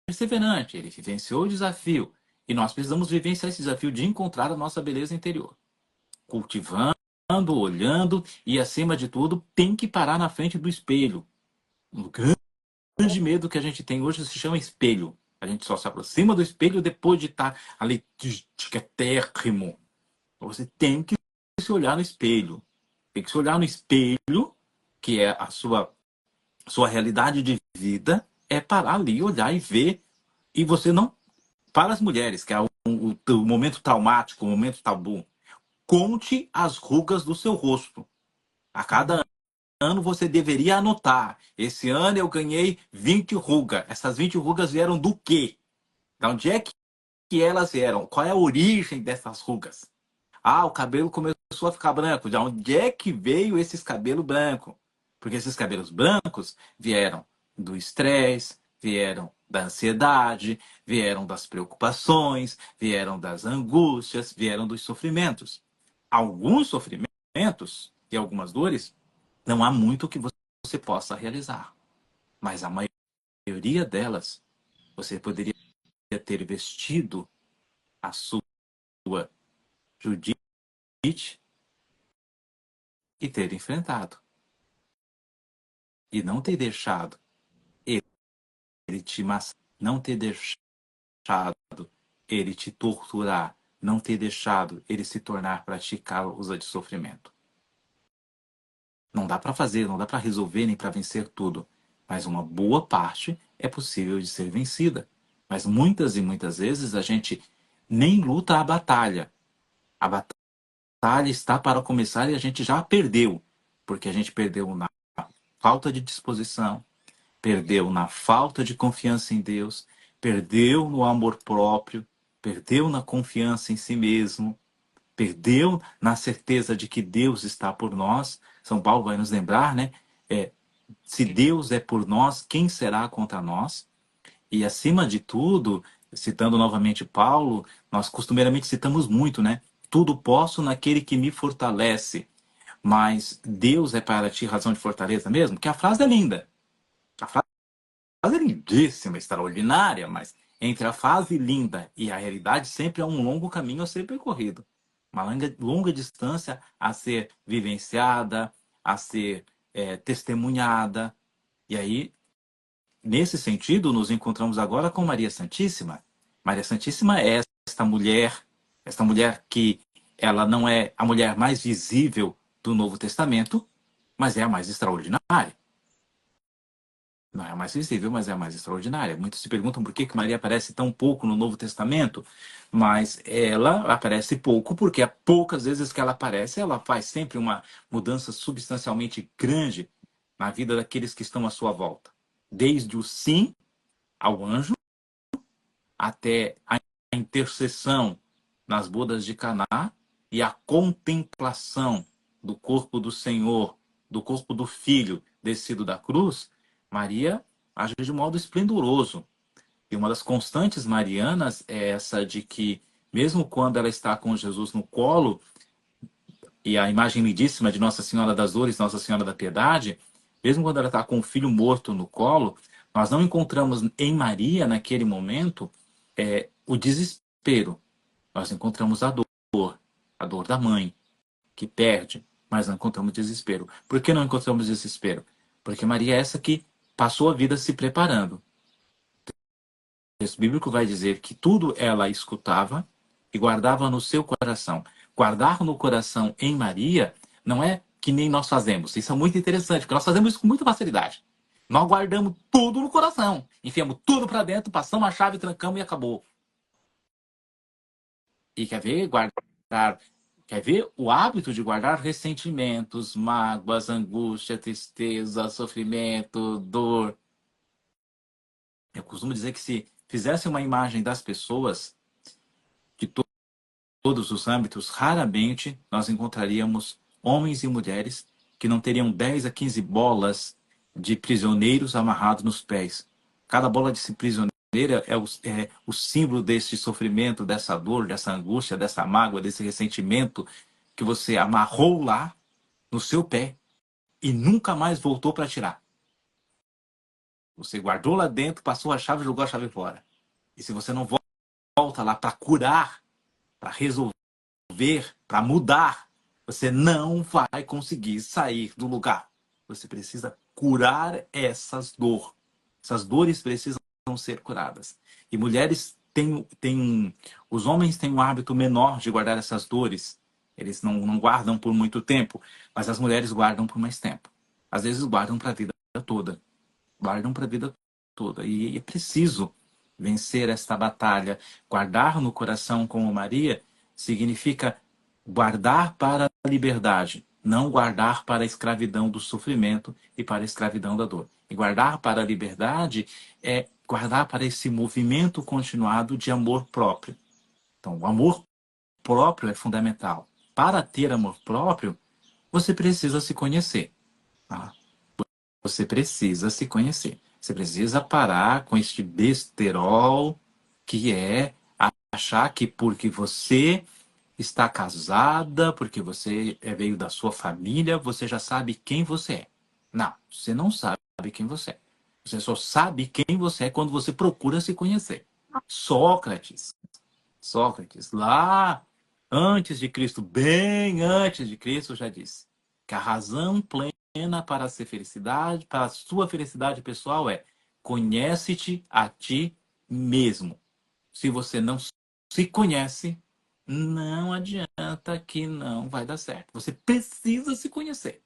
perseverante, ele vivenciou o desafio. E nós precisamos vivenciar esse desafio de encontrar a nossa beleza interior. Cultivando, olhando e, acima de tudo, tem que parar na frente do espelho. Um grande medo que a gente tem hoje se chama espelho. A gente só se aproxima do espelho depois de estar ali térrimo. Você tem que se olhar no espelho. Tem que se olhar no espelho, que é a sua realidade de vida, é parar ali, olhar e ver. E você não... Para as mulheres, que é o momento traumático, o momento tabu, conte as rugas do seu rosto. A cada ano você deveria anotar. Esse ano eu ganhei 20 rugas. Essas 20 rugas vieram do quê? De onde é que elas vieram? Qual é a origem dessas rugas? Ah, o cabelo começou a ficar branco. De onde é que veio esses cabelos brancos? Porque esses cabelos brancos vieram do estresse, vieram da ansiedade, vieram das preocupações, vieram das angústias, vieram dos sofrimentos. Alguns sofrimentos e algumas dores, não há muito que você possa realizar. Mas a maioria delas, você poderia ter vestido a sua Judite e ter enfrentado. E não ter deixado ele te massacrar, não ter deixado ele te torturar, não ter deixado ele se tornar para ti causa de sofrimento. Não dá para fazer, não dá para resolver nem para vencer tudo, mas uma boa parte é possível de ser vencida. Mas muitas e muitas vezes a gente nem luta a batalha. A batalha está para começar e a gente já perdeu, porque a gente perdeu na falta de disposição, perdeu na falta de confiança em Deus, perdeu no amor próprio, perdeu na confiança em si mesmo, perdeu na certeza de que Deus está por nós. São Paulo vai nos lembrar, né? Se Deus é por nós, quem será contra nós? E acima de tudo, citando novamente Paulo, nós costumeiramente citamos muito, né? Tudo posso naquele que me fortalece. Mas Deus é para ti razão de fortaleza mesmo? Que a frase é linda. A frase é lindíssima, extraordinária, mas entre a frase linda e a realidade sempre há um longo caminho a ser percorrido. Uma longa distância a ser vivenciada, a ser testemunhada. E aí, nesse sentido, nos encontramos agora com Maria Santíssima. Maria Santíssima é esta mulher que ela não é a mulher mais visível do Novo Testamento, mas é a mais extraordinária. Não é a mais visível, mas é a mais extraordinária. Muitos se perguntam por que Maria aparece tão pouco no Novo Testamento, mas ela aparece pouco porque há poucas vezes que ela aparece, ela faz sempre uma mudança substancialmente grande na vida daqueles que estão à sua volta. Desde o sim ao anjo, até a intercessão nas bodas de Caná e a contemplação do corpo do Senhor, do corpo do Filho descido da cruz, Maria age de modo esplendoroso. E uma das constantes marianas é essa de que, mesmo quando ela está com Jesus no colo, e a imagem lindíssima de Nossa Senhora das Dores, Nossa Senhora da Piedade, mesmo quando ela está com o filho morto no colo, nós não encontramos em Maria, naquele momento, o desespero. Nós encontramos a dor da mãe, que perde, mas não encontramos desespero. Por que não encontramos desespero? Porque Maria é essa que passou a vida se preparando. O texto bíblico vai dizer que tudo ela escutava e guardava no seu coração. Guardar no coração em Maria não é que nem nós fazemos. Isso é muito interessante, porque nós fazemos isso com muita facilidade. Nós guardamos tudo no coração. Enfiamos tudo para dentro, passamos a chave, trancamos e acabou. E quer ver? Quer ver o hábito de guardar ressentimentos, mágoas, angústia, tristeza, sofrimento, dor. Eu costumo dizer que se fizesse uma imagem das pessoas de todos os âmbitos, raramente nós encontraríamos homens e mulheres que não teriam 10 a 15 bolas de prisioneiros amarrados nos pés. Cada bola de prisioneiro é o símbolo desse sofrimento, dessa dor, dessa angústia, dessa mágoa, desse ressentimento que você amarrou lá no seu pé e nunca mais voltou para tirar. Você guardou lá dentro, passou a chave e jogou a chave fora. E se você não volta lá para curar, para resolver, para mudar, você não vai conseguir sair do lugar. Você precisa curar essas dores. Essas dores precisam ser curadas. E mulheres os homens têm um hábito menor de guardar essas dores. Eles não guardam por muito tempo, mas as mulheres guardam por mais tempo. Às vezes guardam para a vida toda. Guardam para a vida toda. E é preciso vencer esta batalha. Guardar no coração como Maria significa guardar para a liberdade, não guardar para a escravidão do sofrimento e para a escravidão da dor. E guardar para a liberdade é guardar para esse movimento continuado de amor próprio. Então, o amor próprio é fundamental. Para ter amor próprio, você precisa se conhecer. Tá? Você precisa se conhecer. Você precisa parar com este besterol que é achar que porque você está casada, porque você veio da sua família, você já sabe quem você é. Não, você não sabe quem você é. Você só sabe quem você é quando você procura se conhecer. Sócrates, lá antes de Cristo, bem antes de Cristo, já disse que a razão plena para ser felicidade, para a sua felicidade pessoal é conhece-te a ti mesmo. Se você não se conhece, não adianta que não vai dar certo. Você precisa se conhecer.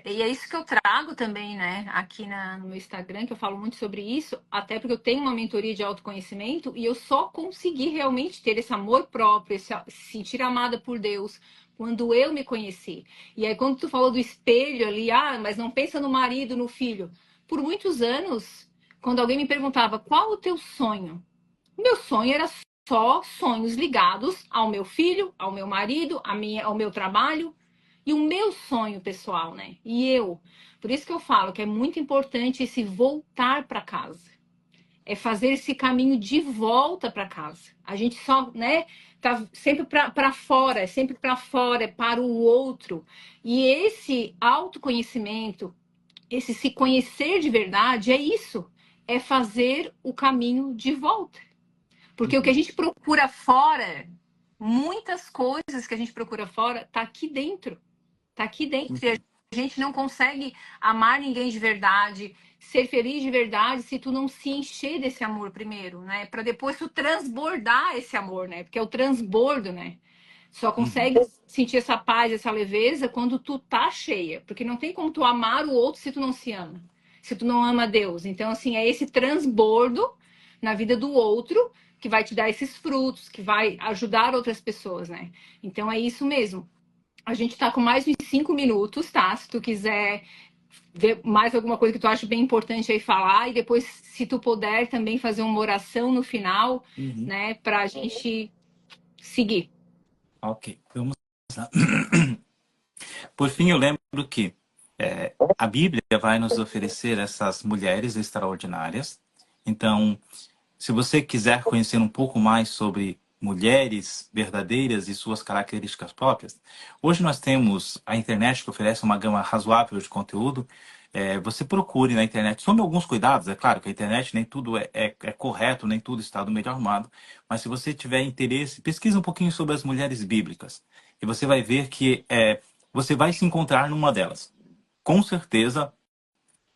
E é isso que eu trago também, né, aqui no meu Instagram, que eu falo muito sobre isso, até porque eu tenho uma mentoria de autoconhecimento e eu só consegui realmente ter esse amor próprio, esse se sentir amada por Deus, quando eu me conheci. E aí, quando tu falou do espelho ali, mas não pensa no marido, no filho. Por muitos anos, quando alguém me perguntava qual o teu sonho, meu sonho era só sonhos ligados ao meu filho, ao meu marido, ao meu trabalho e o meu sonho pessoal, né? Por isso que eu falo que é muito importante esse voltar para casa. É fazer esse caminho de volta para casa. A gente só, né, tá sempre para fora, é sempre para fora, é para o outro. E esse autoconhecimento, esse se conhecer de verdade, é isso. É fazer o caminho de volta. Porque o que a gente procura fora, muitas coisas que a gente procura fora, tá aqui dentro. Tá aqui dentro. E a gente não consegue amar ninguém de verdade, ser feliz de verdade, se tu não se encher desse amor primeiro, né? Para depois tu transbordar esse amor, né? Porque é o transbordo, né? Só consegue sentir essa paz, essa leveza quando tu tá cheia. Porque não tem como tu amar o outro se tu não se ama. Se tu não ama Deus. Então, assim, é esse transbordo na vida do outro que vai te dar esses frutos, que vai ajudar outras pessoas, né? Então, é isso mesmo. A gente tá com mais de 5 minutos, tá? Se tu quiser ver mais alguma coisa que tu acha bem importante aí falar, e depois, se tu puder, também fazer uma oração no final, né? Pra gente seguir. Ok, vamos lá. Por fim, eu lembro que a Bíblia vai nos oferecer essas mulheres extraordinárias. Então, se você quiser conhecer um pouco mais sobre mulheres verdadeiras e suas características próprias, hoje nós temos a internet que oferece uma gama razoável de conteúdo. Você procure na internet. Tome alguns cuidados, é claro que a internet nem tudo é correto, nem tudo está do melhor arrumado, mas se você tiver interesse, pesquise um pouquinho sobre as mulheres bíblicas e você vai ver que você vai se encontrar numa delas. Com certeza,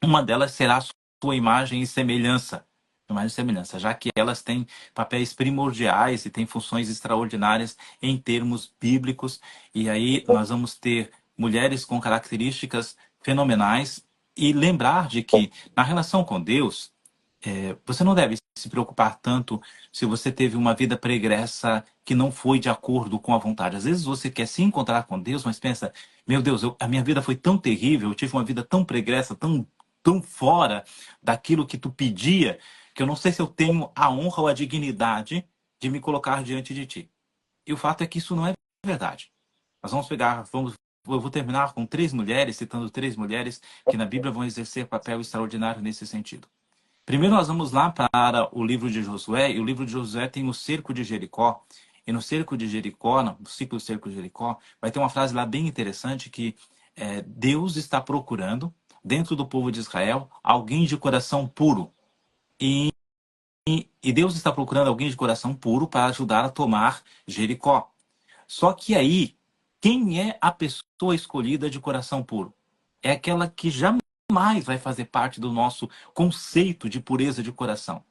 uma delas será a sua imagem e semelhança. Imagem e semelhança, já que elas têm papéis primordiais e têm funções extraordinárias em termos bíblicos. E aí nós vamos ter mulheres com características fenomenais E lembrar de que na relação com Deus, você não deve se preocupar tanto se você teve uma vida pregressa que não foi de acordo com a vontade. Às vezes você quer se encontrar com Deus, mas pensa, meu Deus, a minha vida foi tão terrível, eu tive uma vida tão pregressa, tão fora daquilo que tu pedia, que eu não sei se eu tenho a honra ou a dignidade de me colocar diante de ti. E o fato é que isso não é verdade. Nós eu vou terminar com três mulheres, citando três mulheres que na Bíblia vão exercer papel extraordinário nesse sentido. Primeiro nós vamos lá para o livro de Josué, e o livro de Josué tem o cerco de Jericó. E no cerco de Jericó, no ciclo do cerco de Jericó, vai ter uma frase lá bem interessante que Deus está procurando, dentro do povo de Israel, alguém de coração puro. E, e Deus está procurando alguém de coração puro para ajudar a tomar Jericó. Só que aí, quem é a pessoa escolhida de coração puro? É aquela que jamais vai fazer parte do nosso conceito de pureza de coração.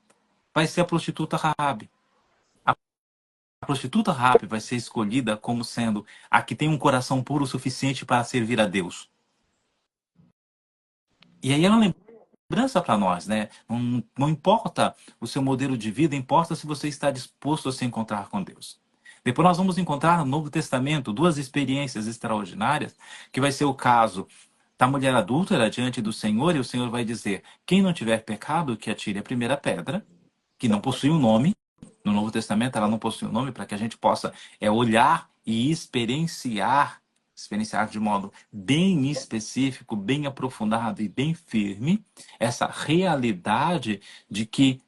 Vai ser a prostituta Raabe. A prostituta Raabe vai ser escolhida como sendo a que tem um coração puro o suficiente para servir a Deus. E aí é uma lembrança para nós, né? Não importa o seu modelo de vida, importa se você está disposto a se encontrar com Deus. Depois nós vamos encontrar no Novo Testamento duas experiências extraordinárias, que vai ser o caso da mulher adúltera diante do Senhor, e o Senhor vai dizer, quem não tiver pecado, que atire a primeira pedra, que não possui um nome. No Novo Testamento ela não possui um nome, para que a gente possa olhar e experienciar de modo bem específico, bem aprofundado e bem firme, essa realidade de que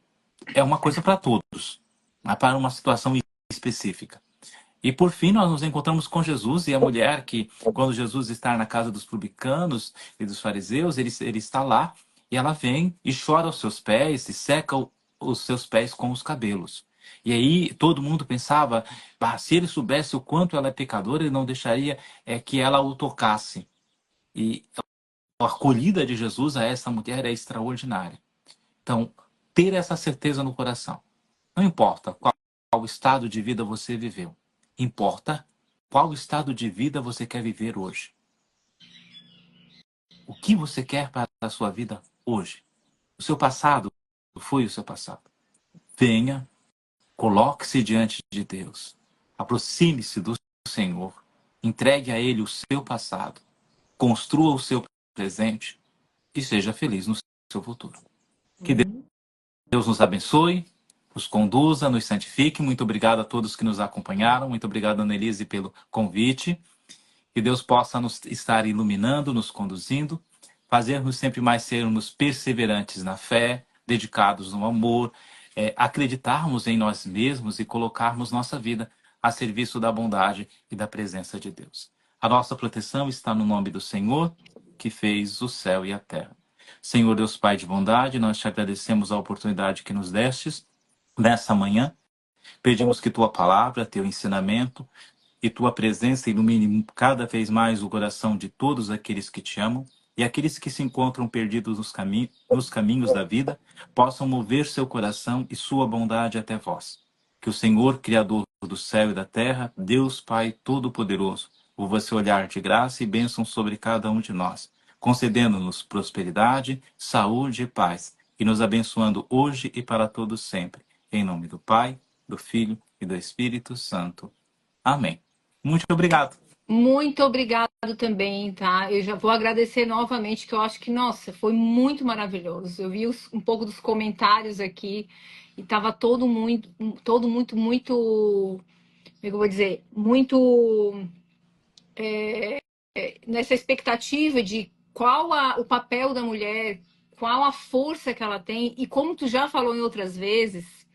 é uma coisa para todos, mas para uma situação específica. E por fim, nós nos encontramos com Jesus e a mulher que, quando Jesus está na casa dos publicanos e dos fariseus, ele está lá e ela vem e chora aos seus pés e seca os seus pés com os cabelos. E aí todo mundo pensava, se ele soubesse o quanto ela é pecadora, ele não deixaria que ela o tocasse. E a acolhida de Jesus a essa mulher é extraordinária. Então, ter essa certeza no coração. Não importa qual estado de vida você viveu. Importa qual estado de vida você quer viver hoje. O que você quer para a sua vida hoje? O seu passado foi o seu passado. Venha, coloque-se diante de Deus. Aproxime-se do Senhor. Entregue a Ele o seu passado. Construa o seu presente e seja feliz no seu futuro. Que Deus nos abençoe, nos conduza, nos santifique. Muito obrigado a todos que nos acompanharam. Muito obrigado, Annelise, pelo convite. Que Deus possa nos estar iluminando, nos conduzindo, fazer-nos sempre mais sermos perseverantes na fé, dedicados no amor, acreditarmos em nós mesmos e colocarmos nossa vida a serviço da bondade e da presença de Deus. A nossa proteção está no nome do Senhor, que fez o céu e a terra. Senhor Deus Pai de bondade, nós te agradecemos a oportunidade que nos destes nessa manhã. Pedimos que tua palavra, teu ensinamento e tua presença ilumine cada vez mais o coração de todos aqueles que te amam e aqueles que se encontram perdidos nos caminhos da vida possam mover seu coração e sua bondade até vós. Que o Senhor, Criador do céu e da terra, Deus Pai Todo-Poderoso, volva seu olhar de graça e bênção sobre cada um de nós, concedendo-nos prosperidade, saúde e paz, e nos abençoando hoje e para todos sempre. Em nome do Pai, do Filho e do Espírito Santo. Amém. Muito obrigado. Muito obrigado também, tá? Eu já vou agradecer novamente, que eu acho que, nossa, foi muito maravilhoso. Eu vi um pouco dos comentários aqui e tava todo muito, como é que eu vou dizer, muito nessa expectativa de o papel da mulher, qual a força que ela tem, e como tu já falou em outras vezes,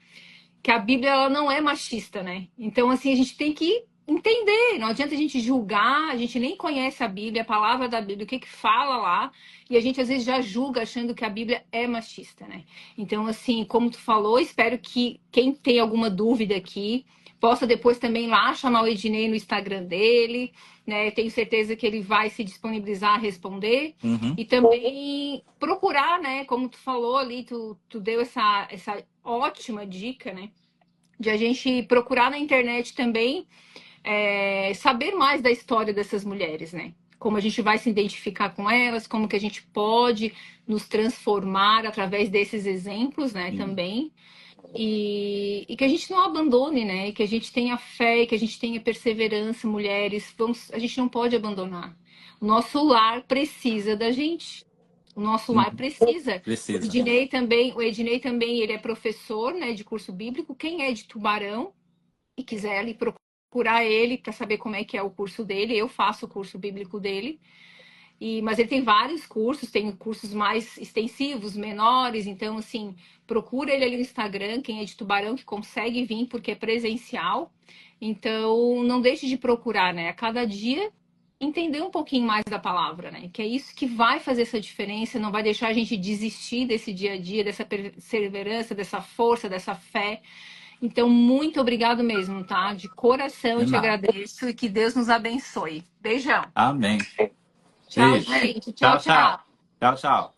que a Bíblia ela não é machista, né? Então, assim, a gente tem que entender, não adianta a gente julgar, a gente nem conhece a Bíblia, a palavra da Bíblia, o que que fala lá, e a gente às vezes já julga achando que a Bíblia é machista, né? Então, assim, como tu falou, espero que quem tem alguma dúvida aqui possa depois também lá chamar o Ednei no Instagram dele, né? Tenho certeza que ele vai se disponibilizar a responder. E também procurar, né? Como tu falou ali, tu deu essa ótima dica, né? De a gente procurar na internet também saber mais da história dessas mulheres, né? como a gente vai se identificar com elas, como que a gente pode nos transformar através desses exemplos, né, Sim. também. E que a gente não abandone, né? Que a gente tenha fé, que a gente tenha perseverança, mulheres. A gente não pode abandonar. O nosso lar precisa da gente. O nosso lar Uhum. precisa. Precisa. O Ednei também, ele é professor, né, de curso bíblico. Quem é de Tubarão e quiser ali procurar ele para saber como é que é o curso dele, eu faço o curso bíblico dele. Mas ele tem vários cursos, tem cursos mais extensivos, menores, então assim, procura ele ali no Instagram, quem é de Tubarão que consegue vir porque é presencial. Então, não deixe de procurar, né? A cada dia entender um pouquinho mais da palavra, né? Que é isso que vai fazer essa diferença, não vai deixar a gente desistir desse dia a dia, dessa perseverança, dessa força, dessa fé. Então, muito obrigado mesmo, tá? De coração De eu te nada. agradeço e que Deus nos abençoe. Beijão. Amém. Tchau, Beijo. gente. Tchau, Tchau, tchau. tchau. Tchau, tchau.